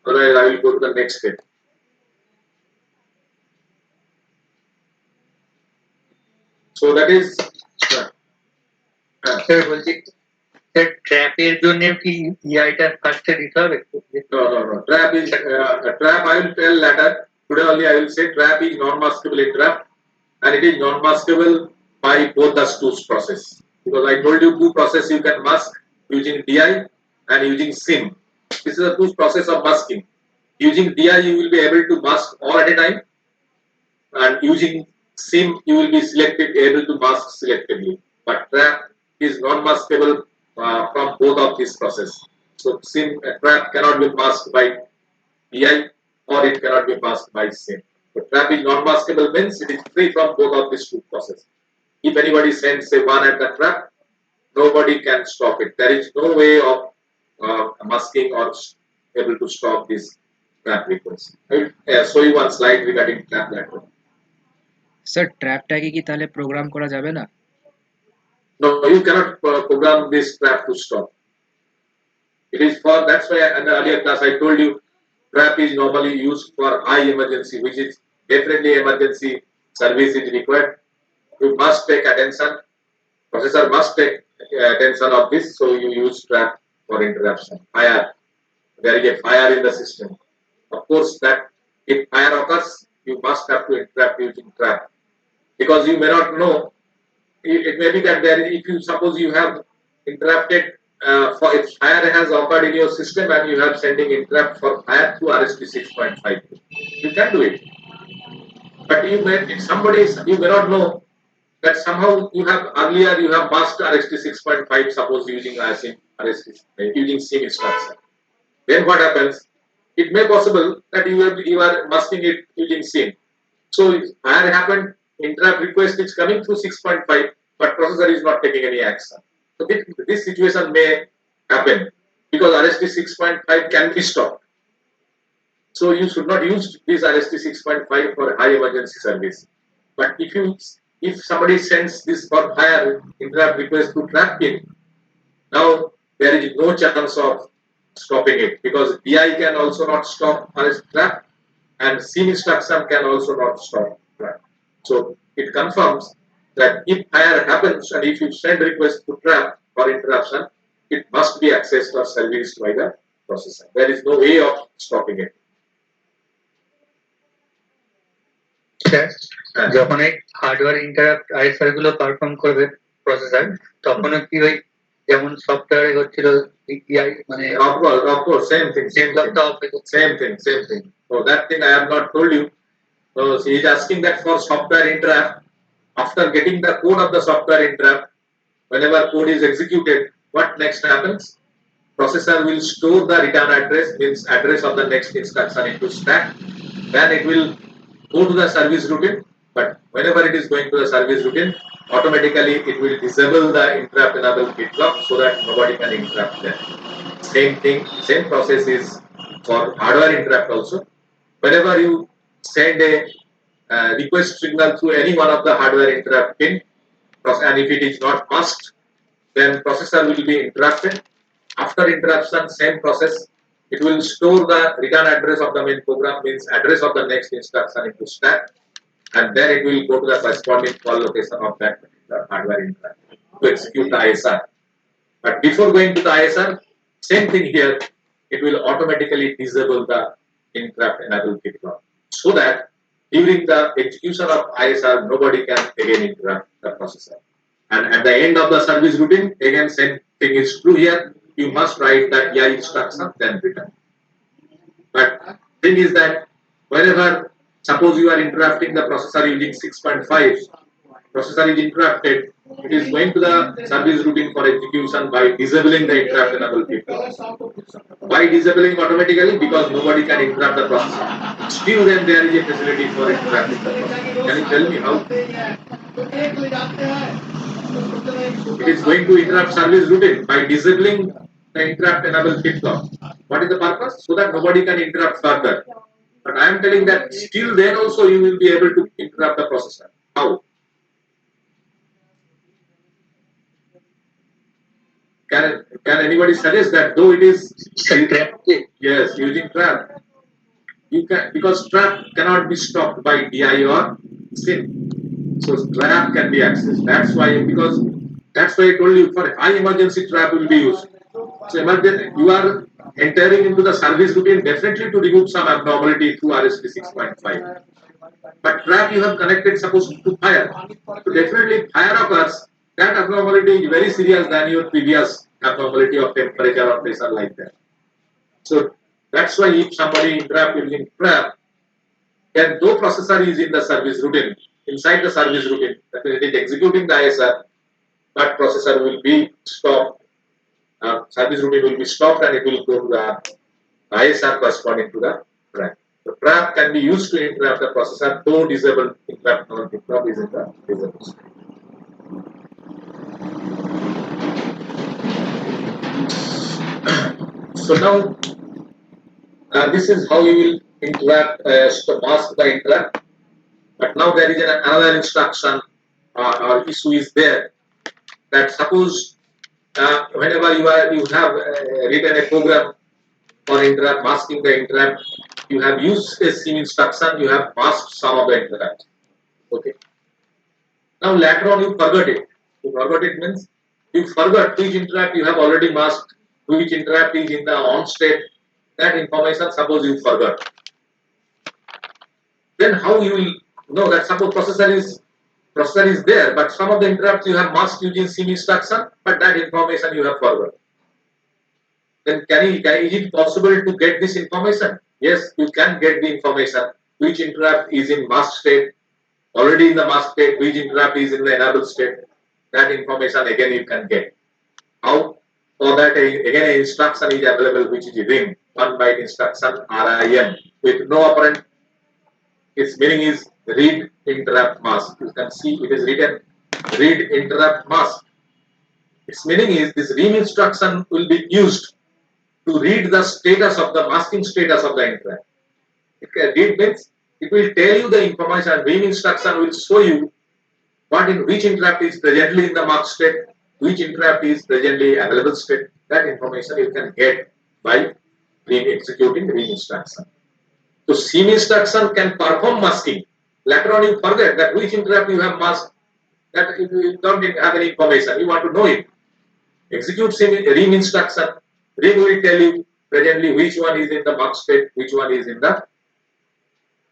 Otherwise, I will go to the next step. So that is. Sir বলছি sir ট্র্যাপের জন্য কি ইআইটা ফার্স্টে দিতে হবে? No. Trap is trap. I will tell later. Today only I will say trap is non-maskable interrupt, and it is non-maskable by both the two process. Because I told you two process you can mask using DI and using SIM. This is a two process of masking. Using DI you will be able to mask all at a time, and using SIM you will be able to mask selectively. But trap is non-maskable from both of these process. So SIM trap cannot be masked by DI or it cannot be masked by SIM. So trap is non-maskable means it is free from both of these two processes. If anybody sends say one at the trap, nobody can stop it. There is no way of masking or able to stop this trap request. I will show you one slide regarding trap network. Sir ট্র্যাপটাকে কি তাহলে programme করা যাবে না? No, you cannot program this trap to stop. It is for, that's why in the earlier class I told you trap is normally used for high emergency, which is definitely emergency service is required. You must take attention. Processor must take attention of this, so you use trap for interruption. Fire. There is a fire in the system. Of course, that if fire occurs, you must have to interrupt using trap. Because you may not know, it may be that there is, if you suppose you have interrupted for if fire has occurred in your system and you have sending interrupt for fire through RST 6.5, you can do it. But you may, if somebody you may not know that somehow you have earlier you have masked RST 6.5, suppose using RST using SIM instruction. Then what happens? It may possible that you are masking it using SIM. So fire happened, interrupt request is coming through 6.5, but processor is not taking any action. So this situation may happen because RST 6.5 can be stopped. So you should not use this RST 6.5 for high emergency service. But if somebody sends this for fire interrupt request to trap pin, now there is no chance of stopping it because DI can also not stop RST trap and SIM instruction can also not stop trap. So it confirms that if fire happens and if you send request to trap for interruption, it must be accessed or serviced by the processor. There is no way of stopping it. Sir যখন এই hardware interrupt ISR গুলো perform করবে processor, তখনও কি ওই যেমন সফটওয়্যারে হচ্ছিল ইআই মানে Of course, same thing. So that thing I have not told you. So he is asking that for software interrupt, after getting the code of the software interrupt, whenever code is executed, what next happens? Processor will store the return address, means address of the next instruction into stack. Then it will go to the service routine. But whenever it is going to the service routine, automatically it will disable the interrupt enable bit lock so that nobody can interrupt them. Same thing, same process is for hardware interrupt also. Whenever you send a request signal through any one of the hardware interrupt pin, and if it is not masked, then processor will be interrupted. After interruption, same process, it will store the return address of the main program, means address of the next instruction into stack, and then it will go to the corresponding call location of that particular hardware interrupt to execute the ISR. But before going to the ISR, same thing here, it will automatically disable the interrupt enable bit lock so that during the execution of ISR, nobody can again interrupt the processor. And at the end of the service routine, again, same thing is true here. You must write that EI instruction, then return. But thing is that whenever, suppose you are interrupting the processor using 6.5, processor is interrupted, it is going to the service routine for execution by disabling the interrupt enable bit. Why disabling automatically? Because nobody can interrupt the processor. Still then there is a facility for interrupting the processor. Can you tell me how? It is going to interrupt service routine by disabling the interrupt enable flip-flop. What is the purpose? So that nobody can interrupt further. But I am telling that still then also you will be able to interrupt the processor. How? Can anybody suggest that though it is yes using trap, you can, because trap cannot be stopped by DI or SIM. So trap can be accessed. That's why I told you for high emergency trap will be used. So you are entering into the service routine definitely to remove some abnormality through RSP 6.5. But trap you have connected suppose to fire. So definitely fire occurs. That abnormality is very serious than your previous abnormality of temperature or pressure like that. So that's why if somebody interrupt using trap, then though processor is in the service routine, inside the service routine, that means it is executing the ISR, but processor will be stopped. Service routine will be stopped and it will go to the ISR corresponding to the trap. The trap can be used to interrupt the processor, though disabled interrupt non-interrupt is in the disabled state. So now this is how you will interrupt, mask the interrupt. But now there is another instruction or issue is there that suppose whenever you have written a program for interrupt masking the interrupt, you have used a SIM instruction, you have masked some of the interrupt. Okay. Now later on you forgot it. You forgot it means you forgot which interrupt you have already masked, which interrupt is in the on state. That information suppose you forgot. Then how you will know that suppose processor is there, but some of the interrupts you have masked using SIM instruction, but that information you have forgot. Then is it possible to get this information? Yes, you can get the information. Which interrupt is in masked state, already in the masked state, which interrupt is in the enabled state. That information again you can get. How? For that again an instruction is available which is ring, 1 byte instruction RIM with no operand. Its meaning is read interrupt mask. You can see it is written read interrupt mask. Its meaning is this ream instruction will be used to read the status of the masking status of the interrupt. Read means it will tell you the information. Ream instruction will show you what in which interrupt is presently in the masked state, which interrupt is presently available state. That information you can get by executing ream instruction. So SIM instruction can perform masking. Later on you forget that which interrupt you have masked. That you don't have any information. You want to know it. Execute ream instruction. Ream will tell you presently which one is in the masked state, which one is in the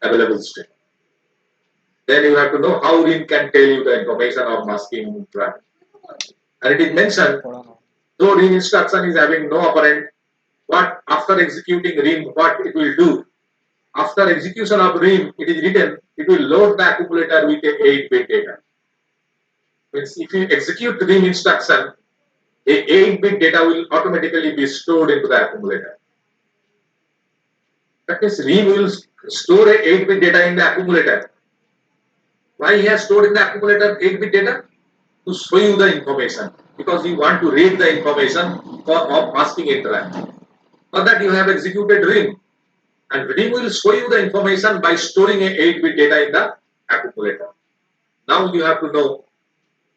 available state. Then you have to know how ream can tell you the information of masking interrupt. And it is mentioned, though ream instruction is having no operand, what after executing ream, what it will do? After execution of ream, it is written, it will load the accumulator with a 8-bit data. Means if you execute ream instruction, a 8-bit data will automatically be stored into the accumulator. That means ream will store a 8-bit data in the accumulator. Why he has stored in the accumulator 8-bit data? to show you the information because you want to read the information of masking interrupt. For that you have executed ring, and ring will show you the information by storing a 8-bit data in the accumulator. Now you have to know,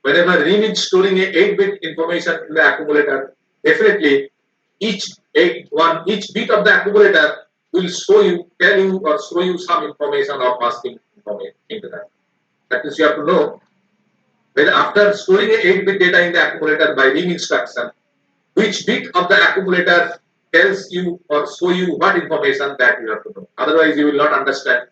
whenever ring is storing a 8-bit information in the accumulator, definitely each each bit of the accumulator will tell you or show you some information of masking information interrupt. That is, you have to know whether after storing a 8-bit data in the accumulator by ring instruction, which bit of the accumulator tells you or show you what information that you have to know. Otherwise, you will not understand.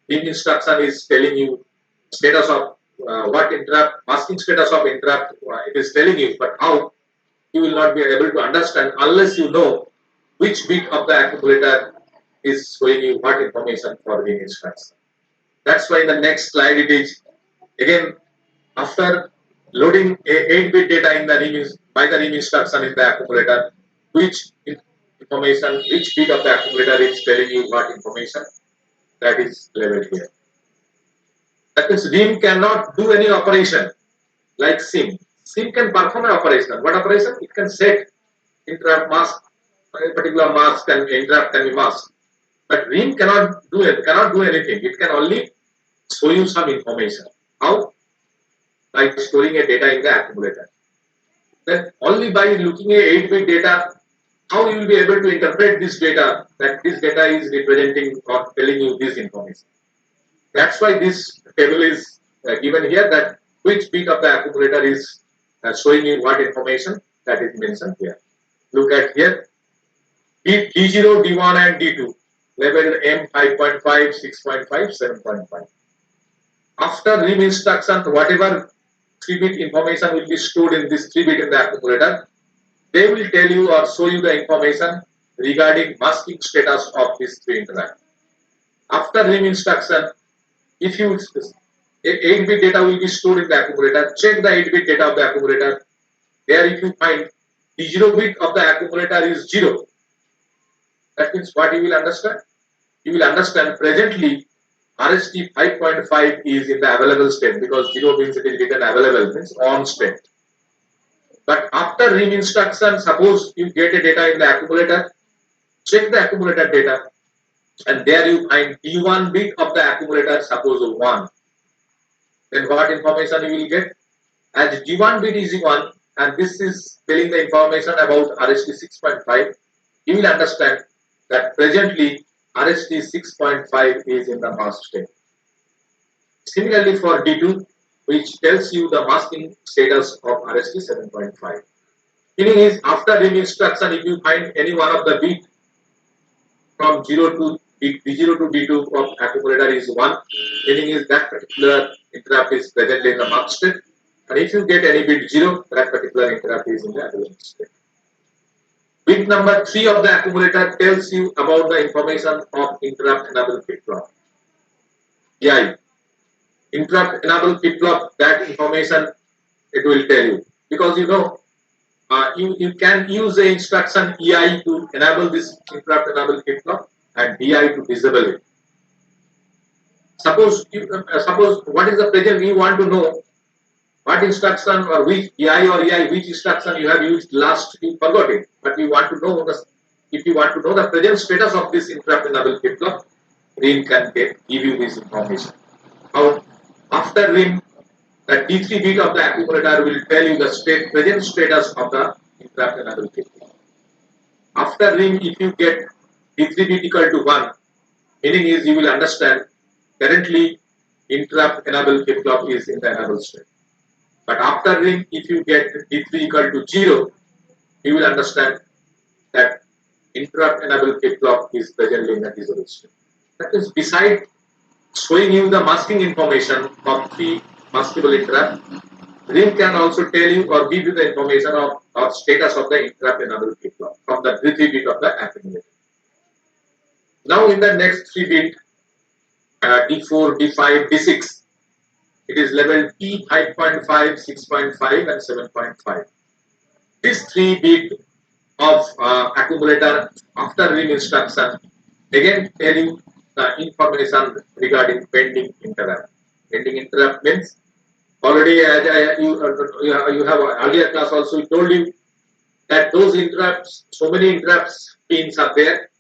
Ring instruction is telling you status of what interrupt, masking status of interrupt, it is telling you, but how you will not be able to understand unless you know which bit of the accumulator is showing you what information for ring instruction. That's why in the next slide it is again after loading a 8-bit data in the ring by the ring instruction in the accumulator, which information, which bit of the accumulator is telling you what information, that is labeled here. That means ring cannot do any operation like SIM. SIM can perform an operation. What operation? It can set interrupt mask, a particular mask and interrupt can be masked. But ring cannot do it, cannot do anything. It can only show you some information. How? By storing a data in the accumulator. Then only by looking at 8-bit data, how you will be able to interpret this data, that this data is representing or telling you this information. That's why this table is given here, that which bit of the accumulator is showing you what information, that is mentioned here. Look at here, D0, D1 and D2, labeled M5.5, 6.5, 7.5. After rim instruction, whatever 3-bit information will be stored in this 3-bit in the accumulator, they will tell you or show you the information regarding masking status of this 3 interrupt. After rim instruction, if you 8-bit data will be stored in the accumulator, check the 8-bit data of the accumulator. There if you find the 0 bit of the accumulator is 0, that means what you will understand? You will understand presently RST 5.5 is in the available state, because 0 means it is written available, means on state. But after rim instruction, suppose you get a data in the accumulator, check the accumulator data, and there you find D1 bit of the accumulator, suppose 1. Then what information you will get? As D1 bit is 1, and this is telling the information about RST 6.5, you will understand that presently RST 6.5 is in the mask state. Similarly for D2, which tells you the masking status of RST 7.5. Meaning is after rim instruction, if you find any one of the bit from 0 to D0 to D2 of accumulator is 1, meaning is that particular interrupt is present in the mark state. And if you get any bit 0, that particular interrupt is in the available state. Bit number 3 of the accumulator tells you about the information of interrupt enable flip-flop. EI. Interrupt enable flip-flop, that information it will tell you. Because you know, you can use the instruction EI to enable this interrupt enable flip-flop and DI to disable it. Suppose what is the present, we want to know what instruction or which EI or EI, which instruction you have used last, you forgot it. But you want to know if you want to know the present status of this interrupt enable flip-flop, RIM can give you this information. Now, after RIM, the D3 bit of the accumulator will tell you the present status of the interrupt enable flip-flop. After RIM, if you get D3 bit equal to 1, meaning is you will understand currently interrupt enable flip-flop is in the enable state. But after ring, if you get D3 equal to 0, you will understand that interrupt enable flip-flop is presently in the disable state. That is, beside showing you the masking information of 3 maskable interrupt, ring can also tell you or give you the information of status of the interrupt enable flip-flop from the D3 bit of the accumulator. Now in the next 3 bit, D4, D5, D6, it is labeled P5.5, 6.5 and 7.5. This 3 bit of accumulator after ring instruction again tell you the information regarding pending interrupt. Pending interrupt means Already, as you have earlier class also told you that those interrupts, so many interrupts pins are there,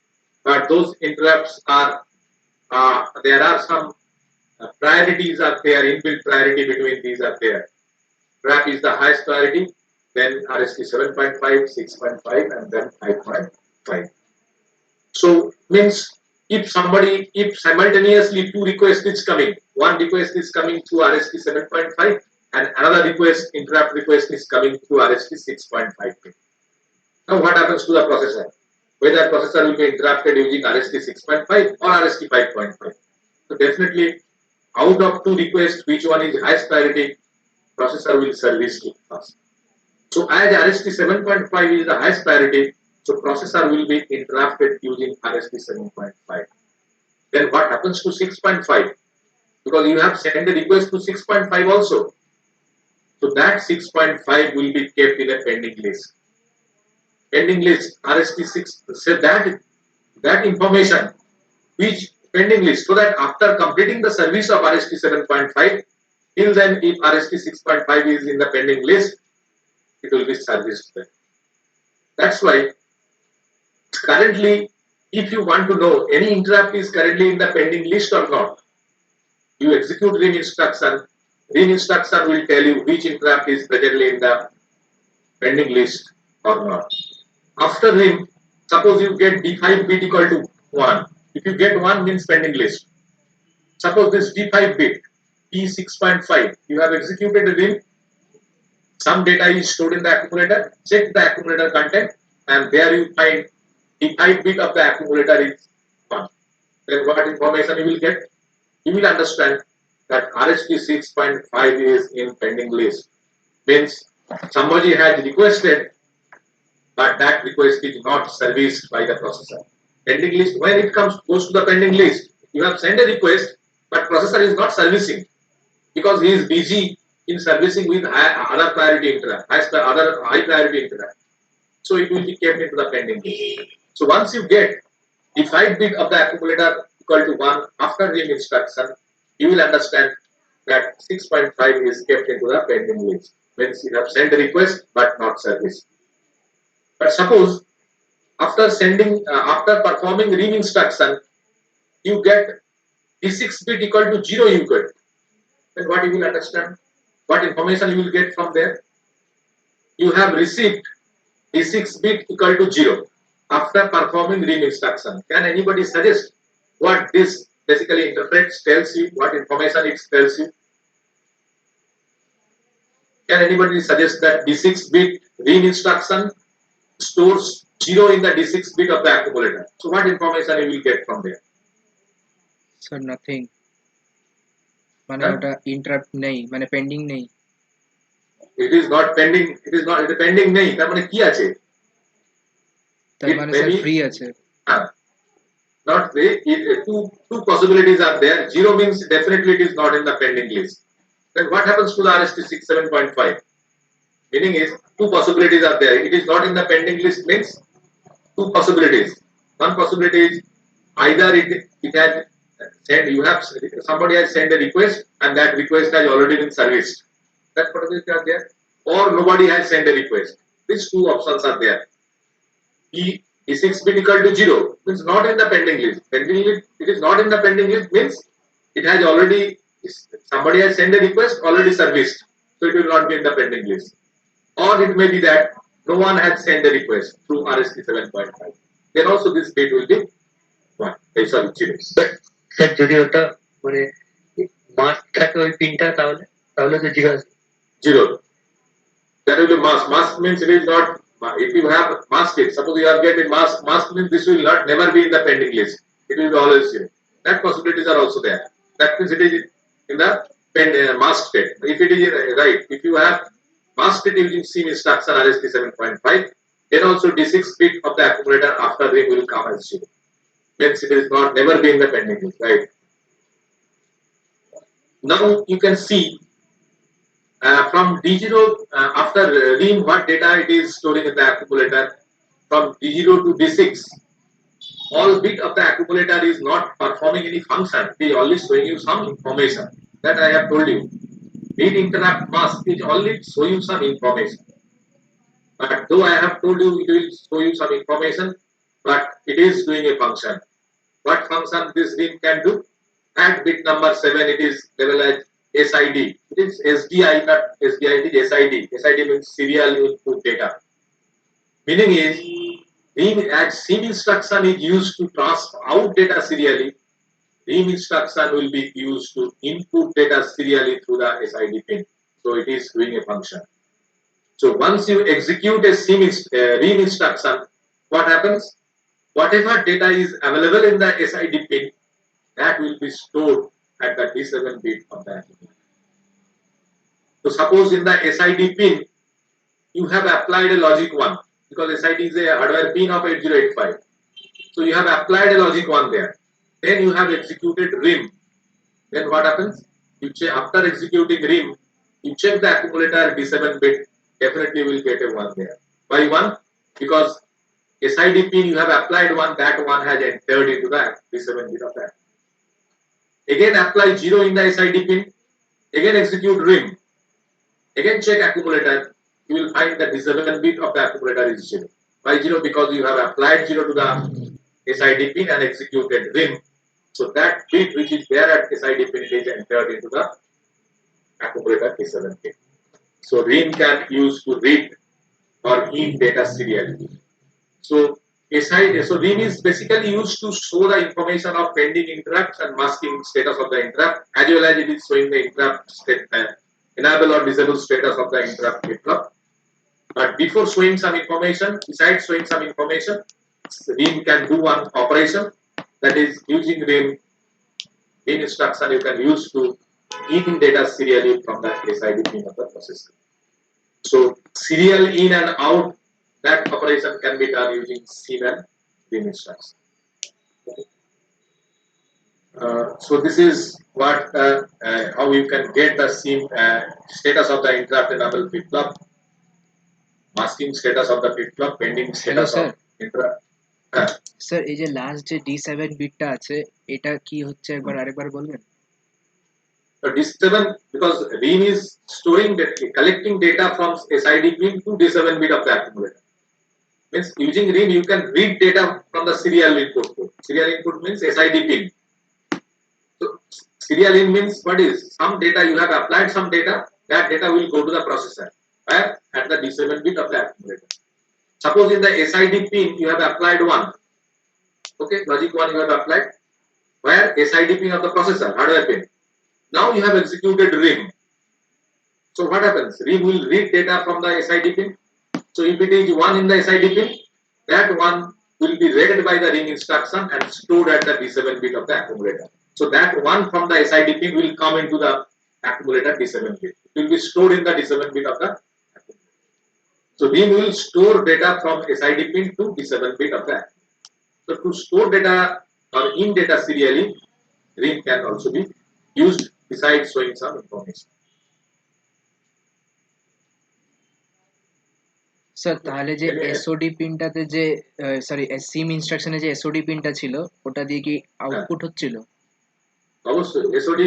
but those interrupts are there are some priorities are there, inbuilt priority between these are there. RAP is the highest priority, then RST 7.5, 6.5, and then 5.5. So means if simultaneously two requests is coming, one request is coming through RST 7.5 and another interrupt request is coming through RST 6.5. Now what happens to the processor? Whether processor will be interrupted using RST 6.5 or RST 5.5. So definitely out of two requests, which one is highest priority, processor will service it first. So as RST 7.5 is the highest priority, so processor will be interrupted using RST 7.5. Then what happens to 6.5? Because you have sent a request to 6.5 also. So that 6.5 will be kept in a pending list. Pending list RST 6. So that information which pending list, so that after completing the service of RST 7.5, till then if RST 6.5 is in the pending list, it will be serviced then. That's why currently, if you want to know any interrupt is currently in the pending list or not, you execute rim instruction. Rim instruction will tell you which interrupt is presently in the pending list or not. After rim, suppose you get D5 bit equal to 1. If you get 1 means pending list. Suppose this D5 bit, P6.5, you have executed a rim, some data is stored in the accumulator, check the accumulator content, and there you find D5 bit of the accumulator is 1. Then what information you will get? You will understand that RST 6.5 is in pending list. Means somebody has requested, but that request is not serviced by the processor. Pending list, when it goes to the pending list, you have sent a request, but processor is not servicing because he is busy in servicing with other priority interrupt, other high priority interrupt. So it will be kept into the pending list. So once you get the 5 bit of the accumulator equal to 1 after rim instruction, you will understand that 6.5 is kept into the pending list. Means you have sent a request but not serviced. But suppose after performing rim instruction, you get D6 bit equal to 0 you get. Then what you will understand? What information you will get from there? You have received D6 bit equal to 0 after performing rim instruction. Can anybody suggest what this basically interprets, tells you, what information it tells you? Can anybody suggest that D6 bit rim instruction stores 0 in the D6 bit of the accumulator? So what information you will get from there? Sir nothing, মানে Huh? ওটা interrupt নেই, মানে pending নেই। It is not pending, it is not pending নেই, তার মানে কি আছে? তার It মানে may স্যার be ফ্রি আছে। not free. Two possibilities are there. 0 means definitely it is not in the pending list. Then what happens to the RST 7.5? Meaning is two possibilities are there. It is not in the pending list means two possibilities. One possibility is either it has sent, you have somebody has sent a request and that request has already been serviced. That possibility are there, or nobody has sent a request. These two options are there. E6 bit equal to 0 means not in the pending list. Pending list, it is not in the pending list means it has already, somebody has sent a request already serviced, so it will not be in the pending list. Or it may be that no one has sent a request through RST 7.5. Then also this bit will be 1. Sorry, 0. Sir যদি ওটা মানে mask থাকে ওই পিনটা তাহলে তাহলে তো zero আছে। 0. That will be mask. Mask means it is not. If you have masked it, suppose you have getting mask. Mask means this will not never be in the pending list. It will be always 0. That possibilities are also there. That means it is in the masked state. If it is right, if you have masked it using SIM instruction RST 7.5, then also D6 bit of the accumulator after ring will come as 0. Means it is not never be in the pending list, right? Now you can see from D0 after rim what data it is storing in the accumulator. From D0 to D6, all bit of the accumulator is not performing any function. It is only showing you some information that I have told you. read interrupt mask is only show you some information. But though I have told you it will show you some information, but it is doing a function. What function this read can do? At bit number 7, it is labeled as SID. It is SDI, not SDI, it is SID. SID means serial input data. Meaning is, read as SIM instruction is used to transfer out data serially, read instruction will be used to input data serially through the SID pin. So it is doing a function. So once you execute a read instruction, what happens? Whatever data is available in the SID pin, that will be stored at the D7 bit of the application. So suppose in the SID pin, you have applied a logic 1 because SID is a hardware pin of 8085. So you have applied a logic 1 there. Then you have executed RIM. Then what happens? After executing RIM, you check the accumulator D7 bit, definitely will get a 1 there. Why 1? Because SID pin you have applied 1, that 1 has entered into the D7 bit of that. Again apply 0 in the SID pin, again execute RIM, again check accumulator, you will find that the D7 bit of the accumulator is 0. Why 0? Because you have applied 0 to the SID pin and executed RIM. So that bit which is there at SID pin is entered into the accumulator D7 bit. So RIM can use to read or read data serially. So RIM is basically used to show the information of pending interrupts and masking status of the interrupt, as well as it is showing the interrupt state, enable or disable status of the interrupt flip-flop. But before showing some information, besides showing some information, RIM can do one operation, that is using RIM instruction you can use to in data serially from the SID pin of the processor. So serial in and out, that operation can be done using SIM and RIM instruction. So this is what how you can get the SIM status of the interrupt enable flip flop, masking status of the flip flop, pending hello status sir, of interrupt. Uh, sir এই যে last যে D7 বিটটা আছে এটা কি হচ্ছে একবার আরেকবার বলবেন? but D7 because RIM is storing data, collecting data from SID pin to D7 bit of the accumulator. Means using RIM you can read data from the serial input. Serial input means SID pin. So serial in means what is? Some data you have applied some data, that data will go to the processor. Where? At the D7 bit of the accumulator. Suppose in the SID pin you have applied 1. Okay, logic 1 you have applied. Where? SID pin of the processor, hardware pin. Now you have executed RIM. So what happens? RIM will read data from the SID pin. So if it is 1 in the SID pin, that 1 will be read by the RIM instruction and stored at the D7 bit of the accumulator. So that 1 from the SID pin will come into the accumulator D7 bit. It will be stored in the D7 bit of the accumulator. So RIM will store data from SID pin to D7 bit of the accumulator. So to store data or in data serially, RIM can also be used besides showing some information. Sir তাহলে যে SOD পিনটাতে যে sorry সিম ইনস্ট্রাকশনে যে SOD পিনটা ছিল ওটা দিয়ে কি output হচ্ছিল? অবশ্যই SOD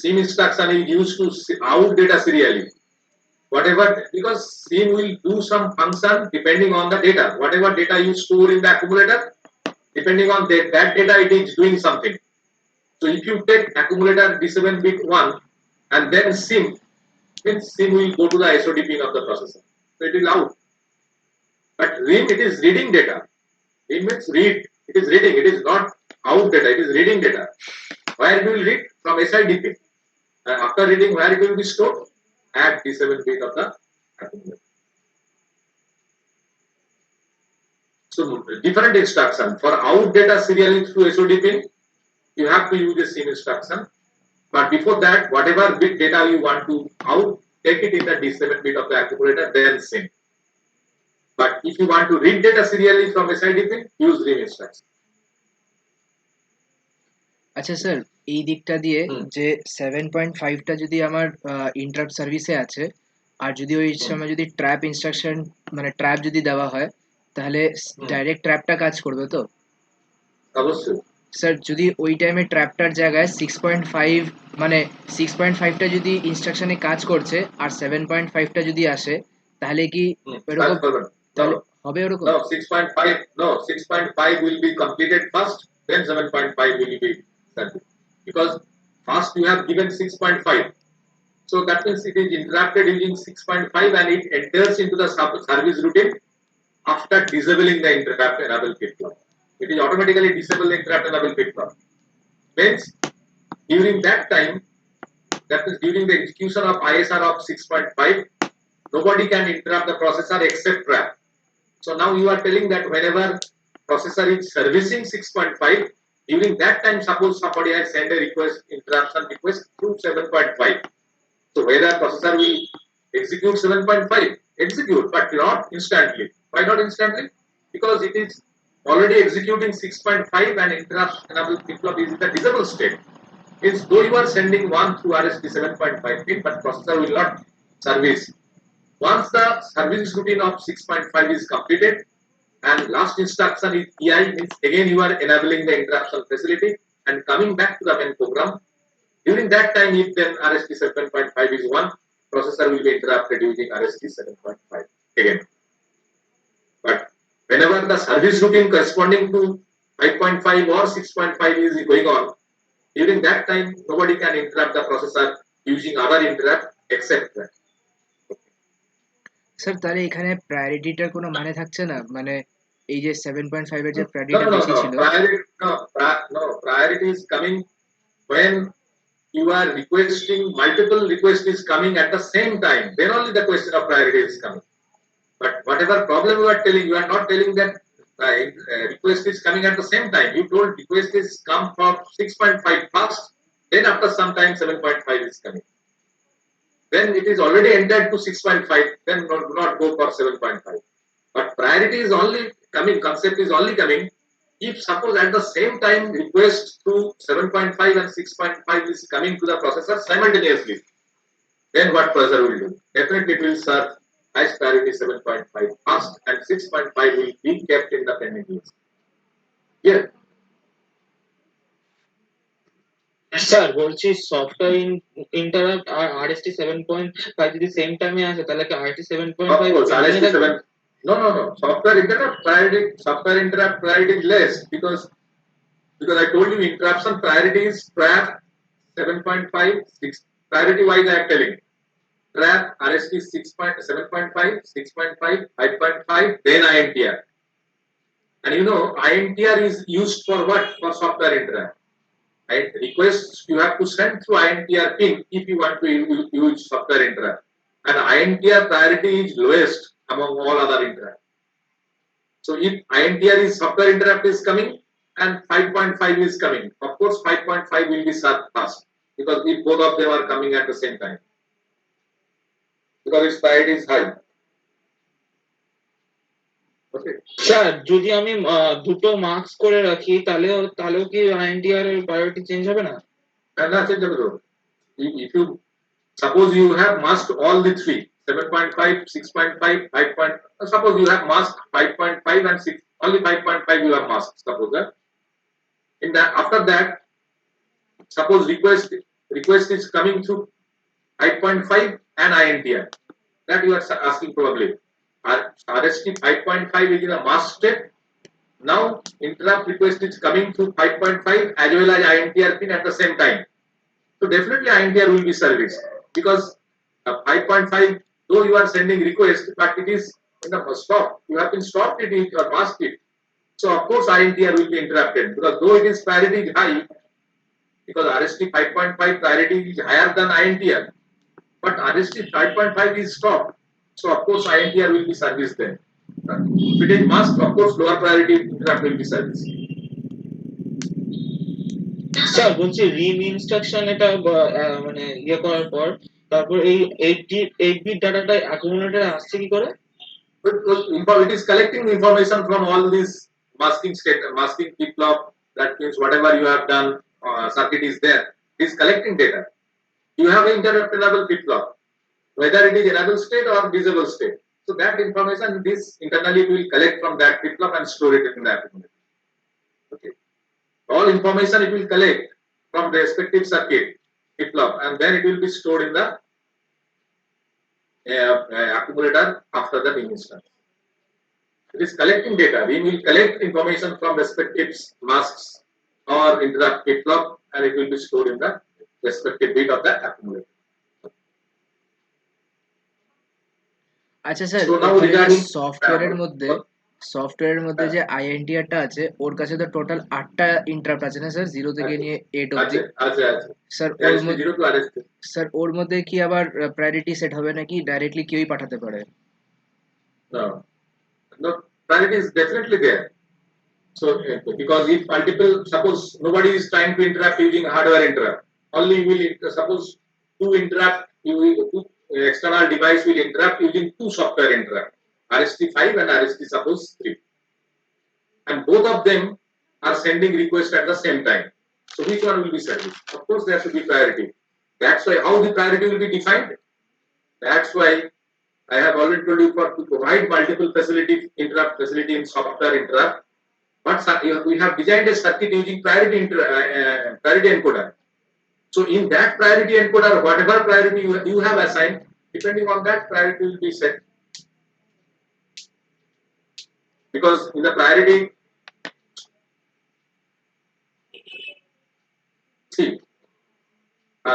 SIM instruction is used to out data serially. Whatever, because SIM will do some function depending on the data. Whatever data you store in the accumulator, depending on that data, it is doing something. So if you take accumulator D7 bit 1 and then SIM, means SIM will go to the SOD pin of the processor. So it is out. But RIM, it is reading data. RIM means read. It is reading. It is not out data. It is reading data. Where it will read? From SID pin. And after reading, where it will be stored? At D7 bit of the accumulator. So different instruction. For out data serially through SOD pin, you have to use the SIM instruction. But before that, whatever bit data you want to out, take it in the D7 bit of the accumulator, then SIM. But if you want to read data serially from SID pin, use RIM instruction. আচ্ছা sir, এই দিকটা দিয়ে যে 7.5টা যদি আমার interrupt সার্ভিসে আছে আর যদি ওই সময় যদি ট্র্যাপ ইনস্ট্রাকশন মানে ট্র্যাপ যদি দেওয়া হয় তাহলে ডাইরেক্ট ট্র্যাপটা কাজ করবে তো? অবশ্যই স্যার যদি ওই টাইমে ট্র্যাপটার জায়গায় 6.5 মানে 6.5টা যদি ইনস্ট্রাকশনে কাজ করছে আর 7.5টা যদি আসে তাহলে কি কাজ এরকম করবে না। তাহলে No, হবে ওরকম? no, 6.5, no, 6.5 will be completed first, then 7.5 will be serviced. Because first you have given 6.5. So that means it is interrupted using 6.5 and it enters into the service routine after disabling the interrupt enable flip-flop. It is automatically disable the interrupt enable flip-flop. Means during that time, that is during the execution of ISR of 6.5, nobody can interrupt the processor except trap. So now you are telling that whenever processor is servicing 6.5, during that time suppose somebody has sent a request, interruption request to 7.5. So whether processor will execute 7.5, execute, but not instantly. Why not instantly? Because it is already executing 6.5 and interrupt enable flip-flop is in the disable state. Means though you are sending one through RST 7.5 pin, but processor will not service. Once the service routine of 6.5 is completed and last instruction is EI, means again you are enabling the interruption facility and coming back to the main program. During that time, if then RST 7.5 is 1, processor will be interrupted using RST 7.5 again. But whenever the service routine corresponding to 5.5 or 6.5 is going on, during that time, nobody can interrupt the processor using other interrupt except that. Sir তাহলে এখানে প্রায়োরিটিটার কোনো মানে থাকছে না, মানে এই যে 7.5 এর যে No, প্রায়োরিটিটা no, বেশি no. ছিল? No. Priority is coming when you are requesting multiple requests is coming at the same time. Then only the question of priority is coming. But whatever problem you are not telling that request is coming at the same time. You told request is come from 6.5 first, then after some time 7.5 is coming. Then it is already entered to 6.5, then do not go for 7.5. But priority is only coming, concept is only coming if suppose at the same time request to 7.5 and 6.5 is coming to the processor simultaneously. Then what processor will do? Definitely it will serve as priority 7.5 first and 6.5 will be kept in the pending list. Yeah. Sir বলছি software interrupt আর RST 7.5 যদি same টাইমে আসে তাহলে কি RST Of 7.5 course, pending A RST থাকবে? 7. No. Software interrupt priority is less because I told you interruption priority is trap 7.5, 6. Priority wise I am telling. Trap RST 6.7.5, 6.5, 5.5, then INTR. And you know INTR is used for what? For software interrupt. Right? Requests you have to send through INTR pin if you want to use software interrupt. And INTR priority is lowest among all other interrupt. So if INTR is software interrupt is coming and 5.5 is coming, of course 5.5 will be served first because if both of them are coming at the same time, because its priority is high. Okay. Sir যদি আমি দুটো marks করে রাখি তাহলেও কি INTR এর priority change হবে না? And that's it. If you suppose you have masked all the three 7.5, 6.5, 5. Suppose you have masked 5.5 and 6, only 5.5 you have masked. Suppose that in that after that, suppose request is coming through 5.5 and INTR. That you are asking probably. RST 5.5 is in a mask state. Now interrupt request is coming through 5.5 as well as INTR pin at the same time. So definitely INTR will be serviced because 5.5, though you are sending request, but it is in the stop. You have been stopped it or masked it. So of course INTR will be interrupted because though it is priority is high, because RST 5.5 priority is higher than INTR, but RST 5.5 is stopped. So of course INTR will be serviced then. If it is masked, of course lower priority interrupt will be serviced. Sir বলছি রিম instruction এটা মানে ইয়ে করার পর তারপর এই 8 bit ডাটাটা অ্যাকুমুলেটরে আসছে কি করে? It is collecting information from all these masking state, masking flip-flop. That means whatever you have done, circuit is there. It is collecting data. You have interruptible flip-flop, whether it is enable state or disable state. So that information, this internally will collect from that flip-flop and store it in the accumulator. Okay. All information it will collect from the respective circuit flip-flop, and then it will be stored in the accumulator after the ring instance. It is collecting data. We will collect information from respective masks or interrupt flip-flop, and it will be stored in the respective bit of the accumulator. আচ্ছা sir, So now এখানে যে regarding সফটওয়্যারের মধ্যে যে আইএনটিআরটা আছে, ওর কাছে তো total 8টা interrupt আছে না স্যার, 0 থেকে নিয়ে 8 অবধি। স্যার ওর মধ্যে RST0 to RST. ওর মধ্যে কি আবার প্রায়োরিটি সেট হবে নাকি ডাইরেক্টলি কেউই পাঠাতে পারে? No, no, priority is definitely there. So, because if multiple, suppose nobody is trying to interrupt using hardware interrupt, only will suppose two interrupt, two external device will interrupt using two software interrupt, RST5 and RST suppose 3, and both of them are sending request at the same time. So which one will be serviced? Of course, there should be priority. That's why how the priority will be defined. That's why I have already told you to provide multiple facility interrupt facility in software interrupt. But we have designed a circuit using priority encoder. So in that priority encoder, whatever priority you have assigned, depending on that priority will be set. Because in the priority, see,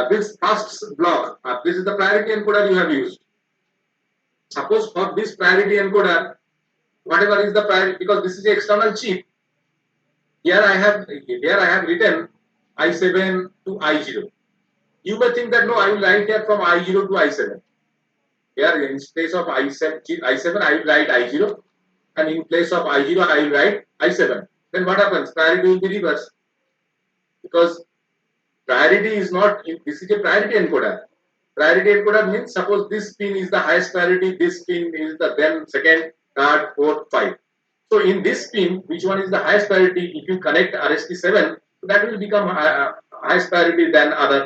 this first block, this is the priority encoder you have used. Suppose for this priority encoder, whatever is the priority, because this is the external chip. Here I have written I7 to I0. You may think that no, I will write here from I0 to I7. Here in place of I7 I will write I0, and in place of I0 I will write I7. Then what happens? Priority will be reversed, because priority is not, this is a priority encoder. Priority encoder means suppose this pin is the highest priority, this pin is the then second, third, fourth, 5. So in this pin, which one is the highest priority? If you connect RST7, that will become highest priority than other.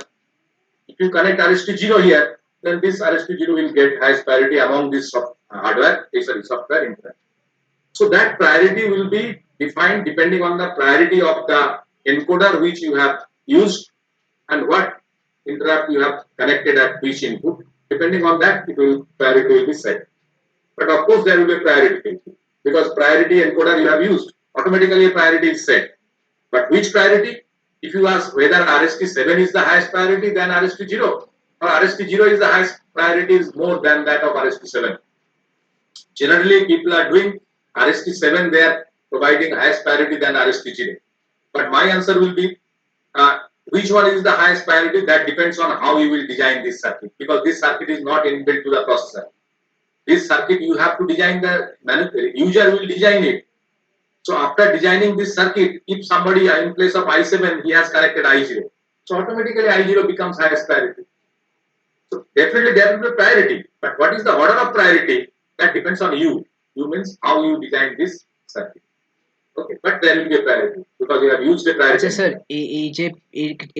If you connect RST0 here, then this RST0 will get highest priority among this software interrupt. So that priority will be defined depending on the priority of the encoder which you have used and what interrupt you have connected at which input. Depending on that, priority will be set. But of course, there will be priority, because priority encoder you have used, automatically a priority is set. But which priority? If you ask whether RST7 is the highest priority than RST0, or RST0 is the highest priority is more than that of RST7. Generally, people are doing RST7, they are providing highest priority than RST0. But my answer will be, which one is the highest priority? That depends on how you will design this circuit, because this circuit is not inbuilt to the processor. This circuit you have to design, the user will design it. So after designing this circuit, if somebody in place of I7 he has connected I0, so automatically I0 becomes highest priority. So definitely there will be priority, but what is the order of priority? That depends on you. You means how you design this circuit. Okay, but there will be a priority because you have used a priority. আচ্ছা sir,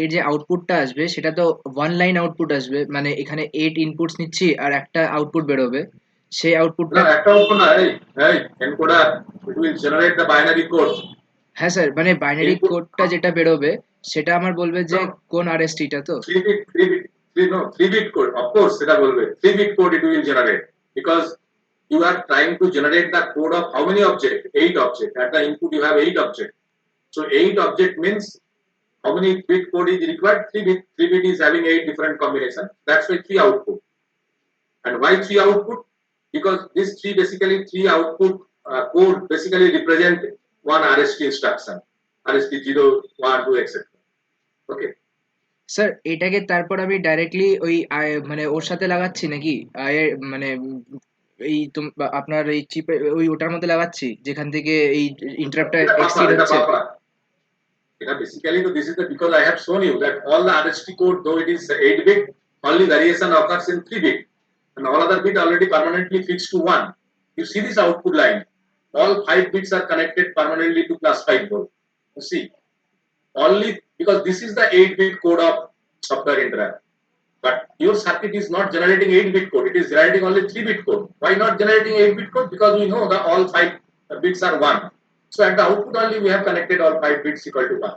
এর যে আউটপুটটা আসবে সেটা তো one line output আসবে, মানে এখানে 8 ইনপুটস নিচ্ছি আর একটা আউটপুট বেরোবে, সেই আউটপুটটা। না, একটা আউটপুট না, এই encoder it will generate the binary code. হ্যাঁ স্যার, মানে বাইনারি কোডটা যেটা বেরোবে সেটা আমার বলবে যে কোন আরএসটিটা, তো 3 bit code, of course সেটা বলবে 3 bit code it will generate, because you are trying to generate the code of how many object? 8 object. At the input you have 8 object. So 8 object means how many bit code is required? 3 bit. 3 bit is having 8 different combination. That's why 3 output. And why 3 output? Because this 3 output code basically represent one RST instruction. RST 0, 1, 2, etc. Okay. Sir এটাকে তারপর আমি directly ওই মানে ওর সাথে লাগাচ্ছি নাকি, মানে এই আপনার এই চিপে ওই ওটার মধ্যে লাগাচ্ছি যেখান থেকে এই ইন্টারাপ্টটা এক্সিড হচ্ছে? Basically, so this is because I have shown you that all the RST code, though it is 8 bit, only variation occurs in 3 bit, and all other bit already permanently fixed to 1. You see this output line, all 5 bits are connected permanently to +5 volt. You see, only because this is the 8 bit code of software interrupt. But your circuit is not generating 8 bit code, it is generating only 3 bit code. Why not generating 8 bit code? Because we know that all 5 bits are 1. So at the output only we have connected all 5 bits equal to 1.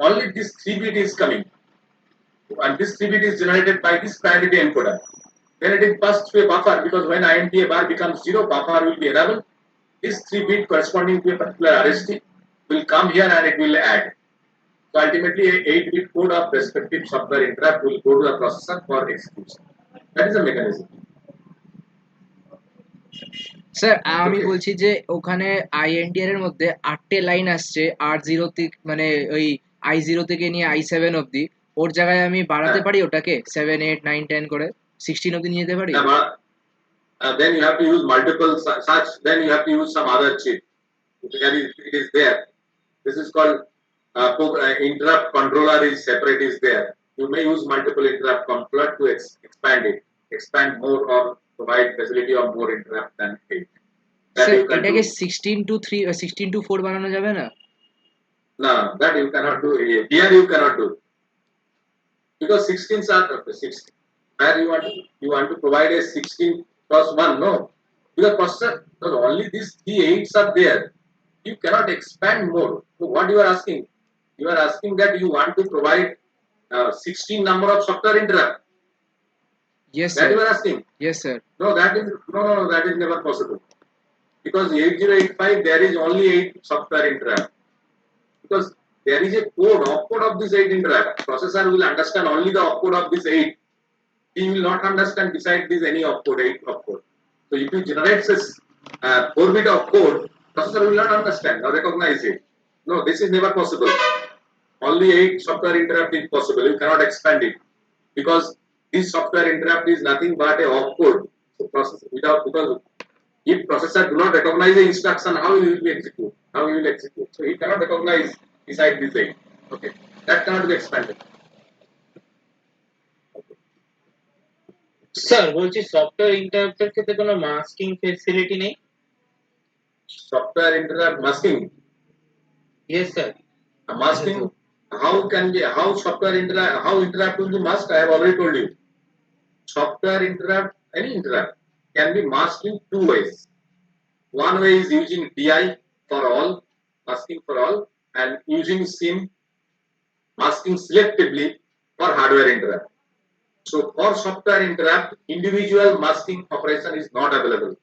only this 3 bit is coming, and this 3 bit is generated by this priority encoder. Then it is passed to a buffer, because when INTA bar becomes 0, buffer will be enabled. This 3 bit corresponding to a particular RST will come here and it will add. So ultimately, a 8 bit code of respective software interrupt will go to the processor for execution. That is the mechanism. Sir আমি Okay. বলছি যে ওখানে INTR এর মধ্যে 8টে line আসছে R0 থেকে, মানে ওই I0 থেকে নিয়ে I7 অবধি। ওর জায়গায় আমি বাড়াতে হ্যাঁ। পারি ওটাকে 7, 8, 9, 10 করে 16 অবধি নিয়ে যেতে পারি? Then you have to use multiple such. Then you have to use some other chip. It is there. This is called interrupt controller is separate is there. You may use multiple interrupt controller to expand it, expand more or provide facility of more interrupt than 8. That sir you can এটাকে do. 16 to 3, 16 to 4 বানানো যাবে না? No, that you cannot do. Here you cannot do, because 16s are 16. Where you want to provide a 16 plus 1, no, because processor, because only these 3 8s are there. You cannot expand more. So what you are asking? You are asking that you want to provide 16 number of software interrupt. Yes That sir. you are asking? Yes sir. No, that is no, that is never possible. Because 8085 there is only 8 software interrupt. Because there is a code, opcode of this 8 interrupt. Processor will understand only the opcode of this 8. He will not understand beside this any opcode, 8 opcode. So if you generate this 4 bit opcode, processor will not understand or recognize it. No, this is never possible. Only 8 software interrupt is possible. You cannot expand it, because this software interrupt is nothing but a opcode. So process without, because if processor do not recognize the instruction, how he will be execute? How he will execute? So he cannot recognize beside this 8. Okay, that cannot be expanded. Sir বলছি software ইন্টারাপ্টের ক্ষেত্রে কোনো masking facility নেই? Software interrupt masking. Yes sir. Masking, how can be, how software interrupt, how interrupt will be masked? I have already told you. Software interrupt, any interrupt can be masked in 2 ways. One way is using DI for all, masking for all, and using SIM, masking selectively for hardware interrupt. So for software interrupt, individual masking operation is not available.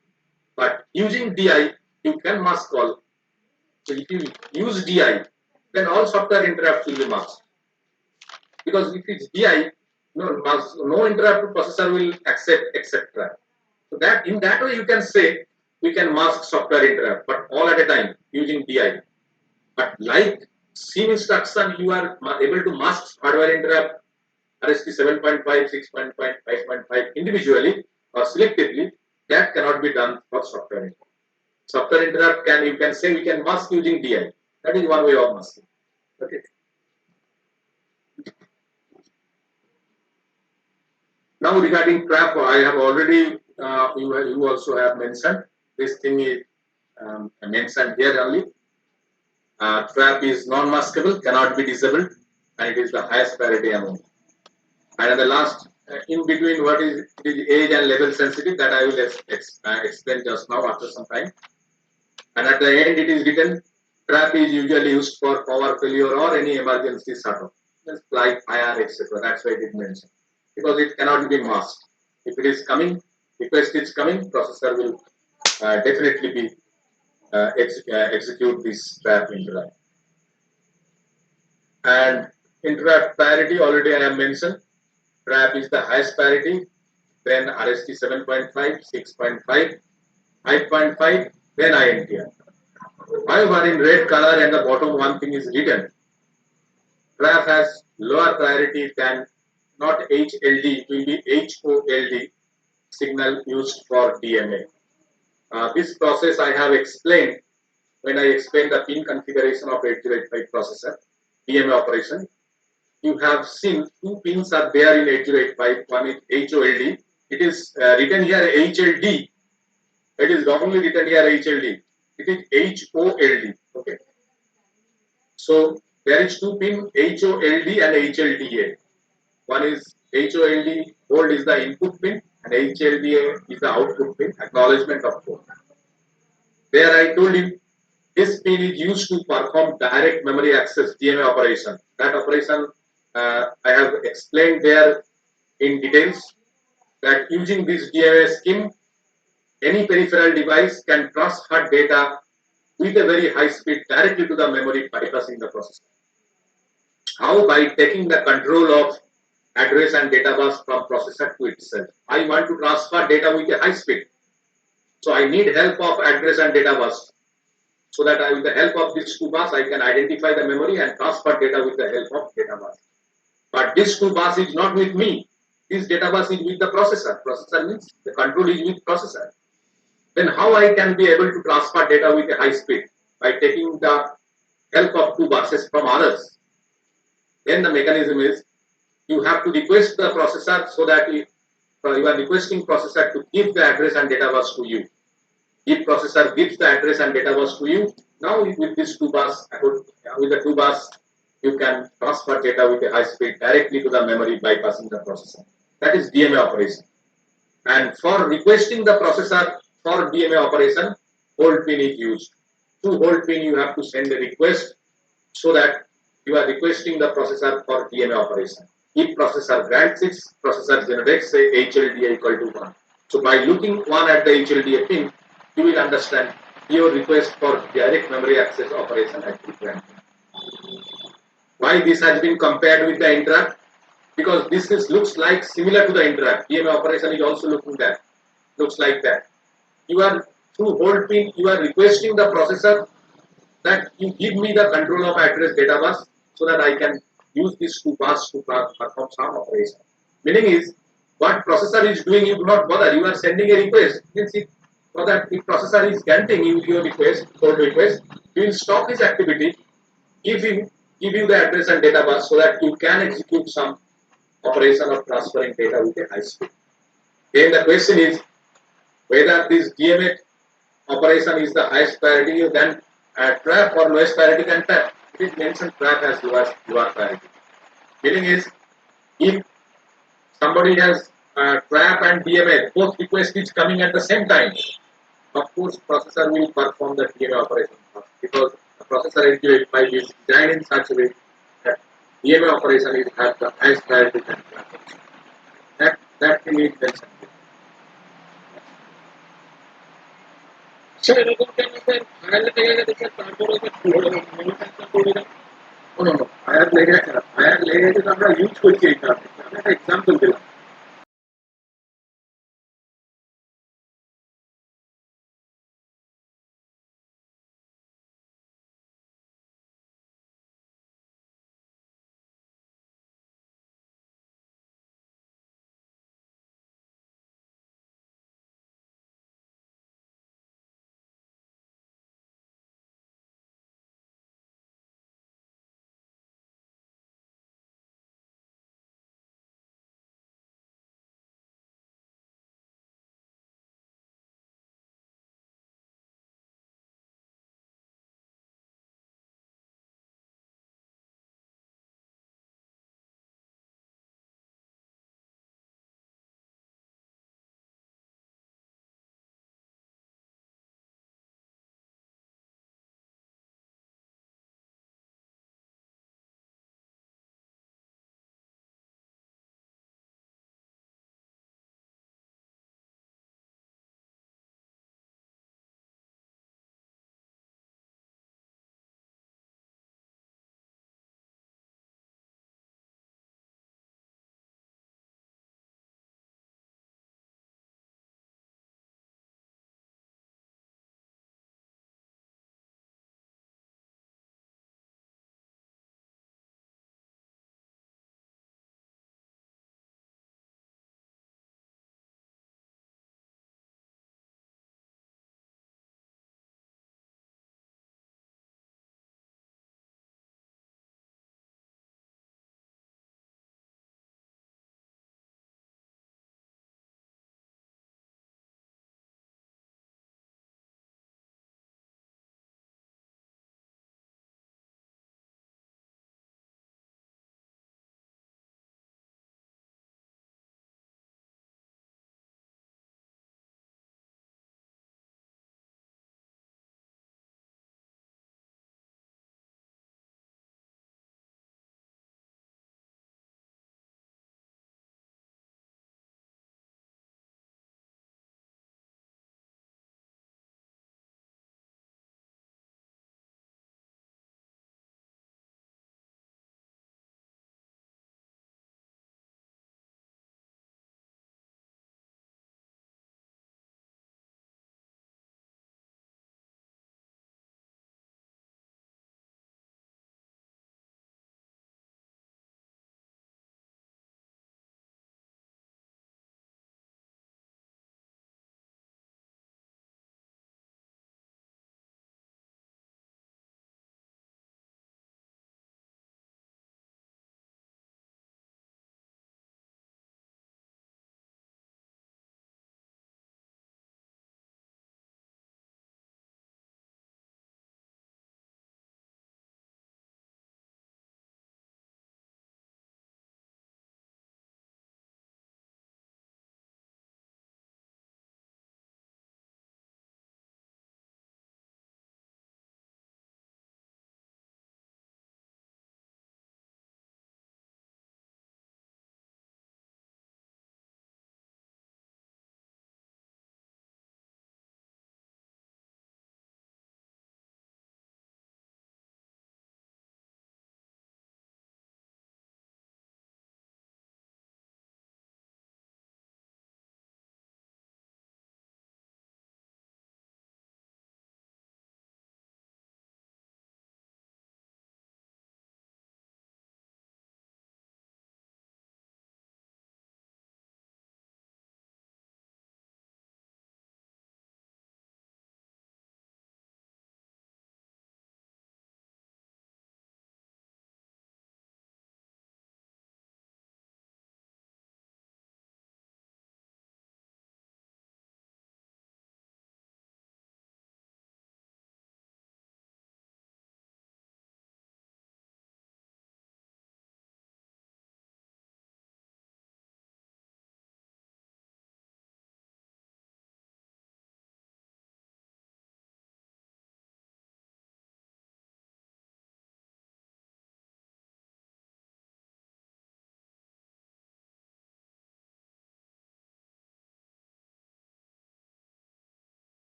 But using DI, you can mask all. So if you use DI, then all software interrupts will be masked. Because if it's DI, no interrupt processor will accept, etc. So that in that way you can say we can mask software interrupt, but all at a time using DI. But like SIM instruction, you are able to mask hardware interrupt RST 7.5, 6.5, 5.5 individually or selectively. That cannot be done for software interrupt. Software interrupt you can say we can mask using DI. That is one way of masking. Okay. Now regarding trap, I have already you also have mentioned this thing is mentioned here only. Trap is non-maskable, cannot be disabled, and it is the highest priority among. And at the last, in between, what is age and level sensitive, that I will explain just now after some time. And at the end, it is written, trap is usually used for power failure or any emergency shutdown, like fire, etc. That's why it is mentioned, because it cannot be masked. If it is coming, request is coming, processor will definitely be execute this trap interrupt. And interrupt priority already I have mentioned. Trap is the highest priority, then RST 7.5, 6.5, 5.5, then INTR. However, in red color and the bottom one thing is written. Trap has lower priority than not HLD, it will be HOLD signal used for DMA. This process I have explained when I explained the pin configuration of 8085 processor, DMA operation. You have seen 2 pins are there in 8085, one is HOLD. It is written here HLD. It is wrongly written here HLD. It is HOLD. Okay. So there is 2 pin HOLD and HLDA. One is HOLD, hold is the input pin, and HLDA is the output pin, acknowledgement of code. There I told you This pin is used to perform direct memory access DMA operation. That operation I have explained there in details, that using this DMA scheme, any peripheral device can transfer data with a very high speed directly to the memory, bypassing the processor. How? By taking the control of address and data bus from processor to itself. I want to transfer data with a high speed. So I need help of address and data bus, so that with the help of these two bus, I can identify the memory and transfer data with the help of data bus. But this two bus is not with me. This data bus is with the processor. Processor means the control is with processor. Then how I can be able to transfer data with a high speed? By taking the help of two buses from others. Then the mechanism is, you have to request the processor, so that you are requesting processor to give the address and data bus to you. If processor gives the address and data bus to you, now with this two bus, with the two bus, you can transfer data with a high speed directly to the memory, bypassing the processor. That is DMA operation. And for requesting the processor for DMA operation, hold pin is used. To hold pin, you have to send a request, so that you are requesting the processor for DMA operation. If processor grants it, processor generates a HLDA equal to 1. So by looking one at the HLDA pin, you will understand your request for direct memory access operation has been granted. Why this has been compared with the interrupt? Because this looks like similar to the interrupt. DMA operation is also looks like that. You are, through hold pin, you are requesting the processor that you give me the control of address data bus, so that I can use this two bus to perform some operation. Meaning is, what processor is doing, you do not bother. You are sending a request. Means if, for that, if processor is granting you your request, code request, he will stop his activity, give you the address and data bus, so that you can execute some operation of transferring data with a high speed. Then the question is whether this DMA operation is the highest priority, then trap, or lowest priority than trap. It is mentioned trap as lower priority. Meaning is, if somebody has trap and DMA, both request is coming at the same time, of course processor will perform the DMA operation first, because the processor might be designed in such a way that DMA operation is has the highest priority than trap. That thing is mentioned. Sir এরকম কেন sir fire লেগে গেছে sir তারপরে manufacture করে দেন? No. Fire লেগে গেছে তো আমরা ইউজ করছি এই কারণে। আমি একটা এক্সাম্পল দিলাম।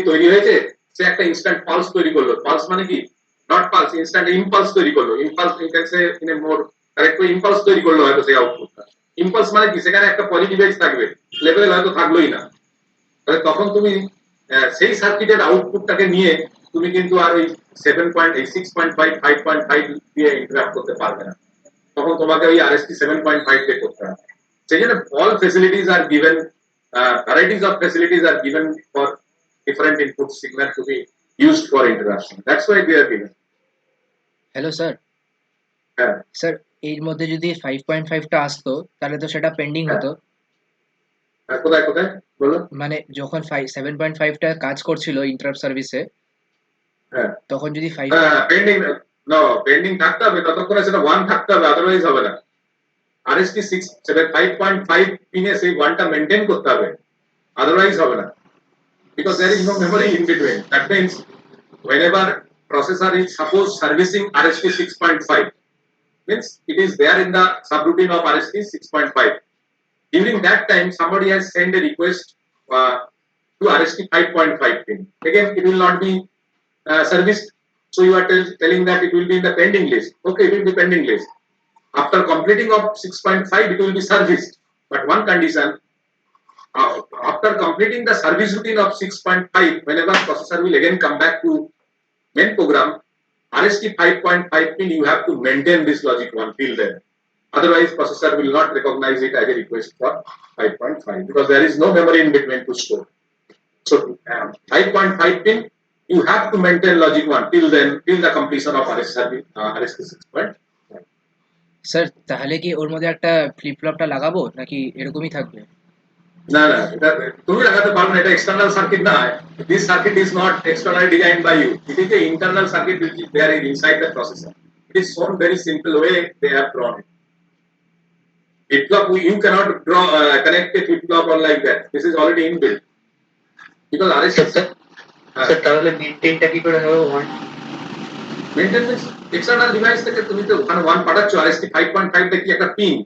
তৈরি হয়েছে, সে একটা ইনস্ট্যান্ট পালস তৈরি করলো। পালস মানে কি? নট পালস, ইনস্ট্যান্ট ইম্পালস তৈরি করলো। Impulse you can say in a more correct way, impulse তৈরি করলো হয়তো সেই আউটপুটটা। ইম্পালস মানে কি? সেখানে একটা পজিটিভ এজ থাকবে, লেভেল হয়তো থাকলোই না। তাহলে তখন তুমি সেই সার্কিটের আউটপুটটাকে নিয়ে তুমি কিন্তু আর ওই 7.6.5 5.5 দিয়ে ইন্টারাপ্ট করতে পারবে না। তখন তোমাকে ওই আরএসটি 7.5 দিয়ে করতে হবে। সেই জন্য all facilities are given, varieties of facilities are given for different input signal to be used for interruption. That's why they are given. Hello sir, হ্যাঁ, স্যার এর মধ্যে যদি 5.5টা আসতো তাহলে তো সেটা পেন্ডিং হ্যাঁ। হতো। কোথায় কোথায় বলো? মানে যখন 7.5টা কাজ করছিল ইন্টারাপ্ট সার্ভিসে, হ্যাঁ, তখন যদি 5 পেন্ডিং, নো পেন্ডিং থাকতে হবে, ততক্ষণে সেটা 1 থাকতে হবে, আদারওয়াইজ হবে না। আরএসটি 5.5 পিনে সেই 1টা মেইনটেইন করতে হবে, আদারওয়াইজ হবে না। Because there is no memory in between. That means whenever processor is suppose servicing RST 6.5, means it is there in the subroutine of RST 6.5. During that time, somebody has sent a request to RST 5.5 pin. Again, it will not be serviced. So you are telling that it will be in the pending list. Okay, it will be pending list. After completing of 6.5, it will be serviced. But one condition, after completing the service routine of 6.5, whenever processor will again come back to main program, RST 5.5 pin, you have to maintain this logic 1 till then. Otherwise, processor will not recognize it as a request for 5.5 because there is no memory in between to store. So 5.5 pin, you have to maintain logic 1 till then, till the completion of RST 6.5. Sir তাহলে কি ওর মধ্যে একটা flip ফ্লপটা লাগাবো নাকি এরকমই থাকবে? না না, এটা তুমি লাগাতে পারবে না, এটা এক্সটার্নাল সার্কিট না। This circuit is not externally designed by you, it is a internal circuit which is there inside the processor. It is shown very simple way they have drawn it. Flip flop, you cannot draw connect a flip flop or like that. This is already inbuilt because RST sir তাহলে মেনটেনটা কি করে হবে 1? Maintenance external device থেকে তুমি তো ওখানে 1 পাঠাচ্ছ, RST 5.5 তে কি একটা পিন,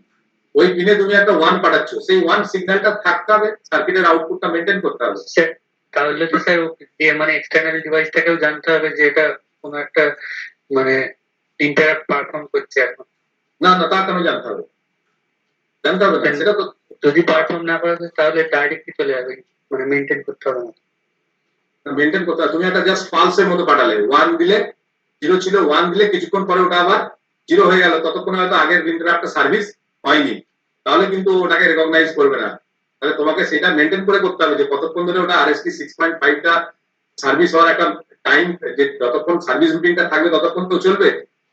ওই পিনে তুমি একটা 1 পাঠাচ্ছ, সেই 1 সিগন্যালটা থাকতে হবে, সার্কিটের আউটপুটটা মেইনটেইন করতে হবে। স্যার তাহলে তো স্যার যে মানে এক্সটার্নাল ডিভাইসটাকেও জানতে হবে যে এটা কোনো একটা মানে ইন্টারাপ্ট পারফর্ম করছে এখন। না না, তা কেন জানতে হবে? জানতে হবে না, সেটা তো যদি পারফর্ম না করে তাহলে ডাইরেক্টলি চলে যাবে, মানে মেনটেন করতে হবে না। মেইনটেইন করতে হবে। তুমি একটা জাস্ট পালসের মতো পাঠালে, 1 দিলে, 0 ছিল, 1 দিলে কিছুক্ষণ পরে ওটা আবার 0 হয়ে গেল, ততক্ষণ হয়তো আগের ইন্টারাপ্টটা সার্ভিস হয়নি, তাহলে কিন্তু ওটাকে রেকগনাইজ করবে না। তাহলে তোমাকে সেটা মেইনটেইন করে করতে হবে যে কতক্ষণ ধরে ওটা RST 6.5টা সার্ভিস হওয়ার একটা টাইম, যে যতক্ষণ সার্ভিস রুটিনটা থাকবে ততক্ষণ তো চলবে।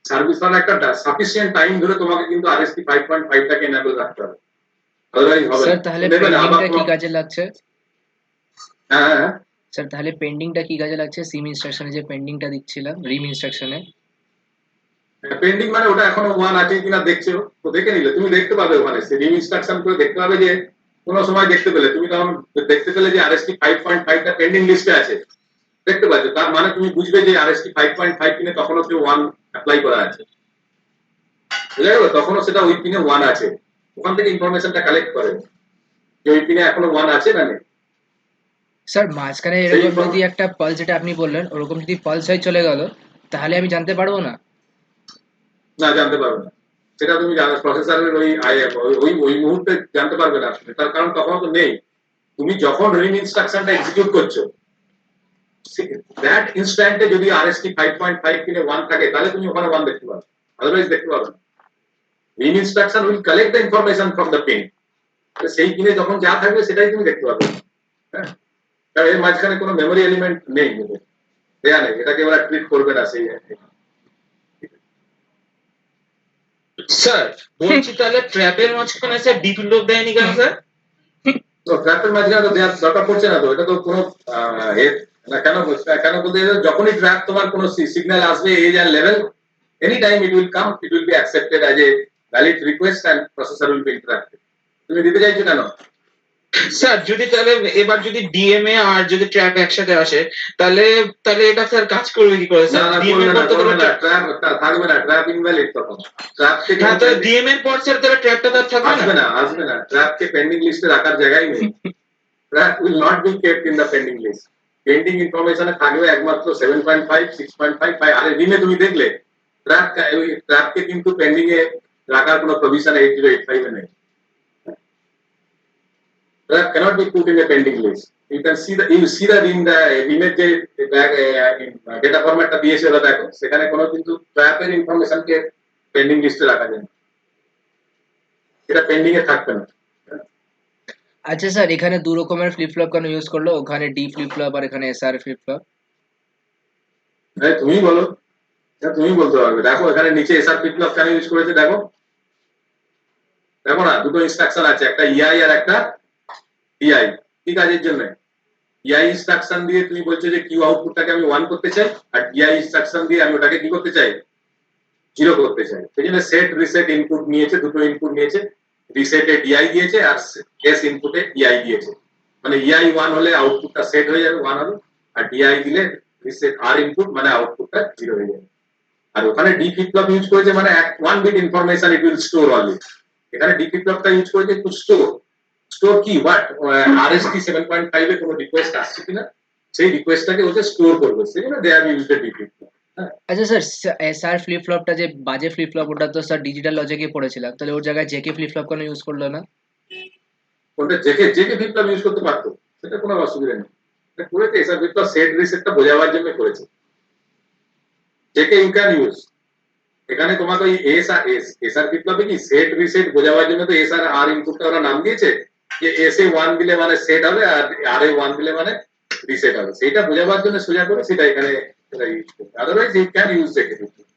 সার্ভিস হওয়ার একটা সাফিসিয়েন্ট টাইম ধরে তোমাকে কিন্তু RST 5.5টাকে এনেবল রাখতে হবে, আদারওয়াইজ হবে স্যার না। তাহলে নেবে না আবার পেন্ডিংটা কি কাজে লাগছে? হ্যাঁ হ্যাঁ, স্যার তাহলে পেন্ডিংটা কি কাজে লাগছে? সিম ইনস্ট্রাকশনে যে পেন্ডিংটা দিচ্ছিলাম রিম ইনস্ট্রাকশনে। পেন্ডিং মানে ওটা এখনো 1 আছে কিনা দেখছো, তো দেখে নিলে তুমি দেখতে পাবে ওখানে রিম ইনস্ট্রাকশন করে দেখতে পাবে যে কোন সময় দেখতে পেলে তুমি তখন দেখতে পেলে যে RST 5.5টা পেন্ডিং লিস্টে আছে, দেখতে পাচ্ছ, তার মানে তুমি বুঝবে যে RST 5.5 পিনে তখনও কেউ 1 অ্যাপ্লাই করা আছে, বুঝলে গেল? তখনও সেটা ওই পিনে 1 আছে, ওখান থেকে ইনফরমেশনটা কালেক্ট করে যে ওই পিনে এখনো 1 আছে না নেই। স্যার মাঝখানে সেই এরকম যদি একটা পালস, যেটা আপনি বললেন ওরকম যদি পালস হয়ে চলে গেল, তাহলে আমি জানতে পারবো না? না, জানতে পারবে না, সেটা তুমি প্রসেসরের ওই মুহূর্তে জানতে পারবে না, তার কারণ তখন তো নেই। তুমি যখন রিং ইনস্ট্রাকশনটা এক্সিকিউট করছো, দ্যাট ইনস্ট্যান্টে যদি RST 5.5 পিনে 1 থাকে তাহলে তুমি ওখানে 1 দেখতে পাবে, আদারওয়াইজ দেখতে পাবে না। Ring instruction will collect the information from the pin, সেই পিনে যখন যা থাকবে সেটাই তুমি দেখতে পাবে। হ্যাঁ, কারণ এর মাঝখানে কোনো মেমোরি এলিমেন্ট নেই, দেয়া নেই, এটাকে ওরা ট্রিট করবে না। সেই স্যার বলছি তাহলে ট্র্যাপের মাঝখানে স্যার ডিপ লুপ দেয়নি কেন স্যার? তো ট্র্যাপের মাঝখানে তো দেওয়ার দরকার পড়ছে না, তো এটা তো কোনো না, কেন কেন বলতে যখনই ট্র্যাপ তোমার কোনো সিগন্যাল আসবে এজ আর level, any time it will come, it will be accepted as a valid request and processor will be interrupted. তুমি দিতে চাইছো কেন? স্যার যদি তাহলে এবার যদি ডিএমএ আর যদি ট্র্যাপ একসাথে আসে তাহলে তাহলে এটা স্যার কাজ করবে কি করে না স্যার? না, ডিএমএ করবে এর না, পর তো করবে না, trap- ট্র্যাপ থাকবে না, ট্র্যাপ ইনভ্যালিড তখন। ট্র্যাপকে হ্যাঁ তাহলে ডিএমএ এর পর স্যার তাহলে ট্র্যাপটা তার থাকবে আসবে না? না, আসবে না, ট্র্যাপকে পেন্ডিং লিস্টে রাখার জায়গাই নেই। Trap will not be kept in the pending list. Pending ইনফরমেশনে থাকবে একমাত্র 7.5 6.5 বা আরে রিমে তুমি দেখলে ট্র্যাপকে কিন্তু পেন্ডিং এ রাখার কোনো প্রভিশন 8085 এ নেই। Trap cannot be put in a pending list. You see that in the image যে ডেটা ফরম্যাটটা দিয়েছে ওরা দেখো সেখানে কোনো কিন্তু ট্র্যাপের ইনফরমেশনকে পেন্ডিং লিস্টে রাখা যায় না, এটা পেন্ডিং এ থাকবে না। আচ্ছা স্যার, এখানে দু রকমের ফ্লিপ ফ্লপ কেন ইউজ করলো? ওখানে ডি ফ্লিপ ফ্লপ আর এখানে এসআর ফ্লিপ ফ্লপ। তুমি বলো, তুমি বলতে পারবে। দেখো এখানে নিচে এসআর ফ্লিপ ফ্লপ কেন ইউজ করেছে দেখো, দেখো না দুটো ইনস্ট্রাকশন আছে, একটা ইআই আর একটা ডিআই। কি কাজের জন্য? ইআই ইনস্ট্রাকশন দিয়ে তুমি বলছো যে কিউ আউটপুটটাকে আমি 1 করতে চাই, আর ডিআই ইনস্ট্রাকশন দিয়ে আমি ওটাকে কি করতে চাই, 0 করতে চাই। সেই জন্য সেট রিসেট ইনপুট নিয়েছে, দুটো ইনপুট নিয়েছে, রিসেটে ডিআই দিয়েছে আর এস ইনপুটে ইআই দিয়েছে। মানে ইআই 1 হলে আউটপুটটা সেট হয়ে যাবে 1 হবে, আর ডিআই দিলে রিসেট আর ইনপুট মানে আউটপুটটা 0 হয়ে যাবে। আর ওখানে ডি ফ্লিপ ফ্লপ ইউজ করেছে মানে 1 bit information it will store only. এখানে ডি ফ্লিপ ফ্লপটা ইউজ করেছে টু স্টোর। স্টোর কি হোয়াট আরএসটি 7.5 এ কোনো রিকোয়েস্ট আসছে কিনা সেই রিকোয়েস্টটাকে ওতে স্টোর করবে, সেই জন্য they have used D flip flop. আচ্ছা স্যার, এসআর ফ্লিপ ফ্লপটা যে বাজে ফ্লিপ ফ্লপ, ওটা তো স্যার ডিজিটাল লজিকে পড়েছিলাম, তাহলে ওর জায়গায় জেকে ফ্লিপ ফ্লপ কেন ইউজ করলো না? ওটা জেকে ফ্লিপ ফ্লপ ইউজ করতে পারতো, সেটা কোনো অসুবিধা নেই। এটা করেছে এসআর ফ্লিপ ফ্লপ সেট রিসেটটা বোঝাবার জন্য করেছে। জেকে ইউ ক্যান ইউজ, এখানে তোমাকে ওই এসআর ফ্লিপ ফ্লপে কি সেট রিসেট বোঝাবার জন্য তো এসআর আর ইনপুটটা ওরা নাম দিয়েছে যে এস এ 1 দিলে মানে সেট হবে আর আর এ 1 দিলে মানে রিসেট হবে, সেটা বোঝাবার জন্য সোজা করে সেটা এখানে এরা ইউজ করবে। Otherwise you can use JK flip flop.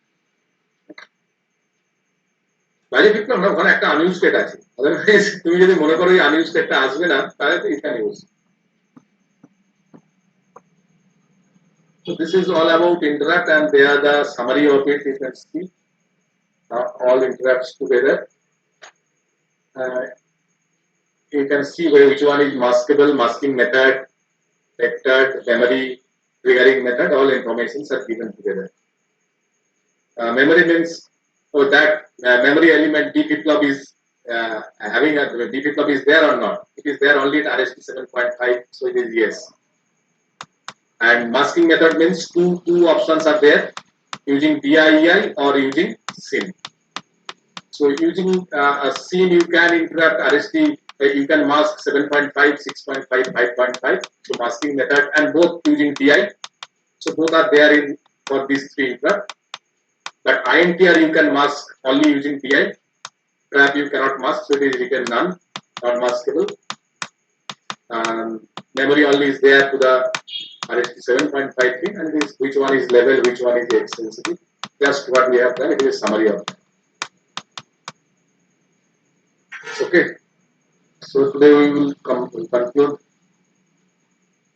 বাজে ফ্লিপ ফ্লপ না, ওখানে একটা আনইউজ স্টেট আছে। আদারওয়াইজ তুমি যদি মনে করো এই আনইউজ স্টেটটা আসবে না তাহলে তো you can use. So this is all about interrupt and they are the summary of it. You can see all interrupts together. You can see which one is maskable, masking method, vectored, memory, triggering method, all informations are given together. Memory means that memory element D flip flop is having a D flip flop is there or not. It is there only at RST 7.5, so it is yes. And masking method means two options are there, using DIEI or using SIM. So using a SIM you can interrupt RST, you can mask 7.5, 6.5, 5.5. So masking method and both using DI. So both are there in for these three interrupt. But INTR you can mask only using DI. Trap you cannot mask, so it is written none, not maskable. Memory only is there to the RST 7.53, and this which one is level, which one is extensive. Just what we have done, it is a summary of that. Okay. So today we will conclude.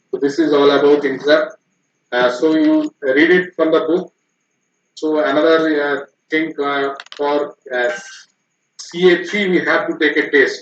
So this is all about interrupt. So you read it from the book. So another thing for CA3 we have to take a test.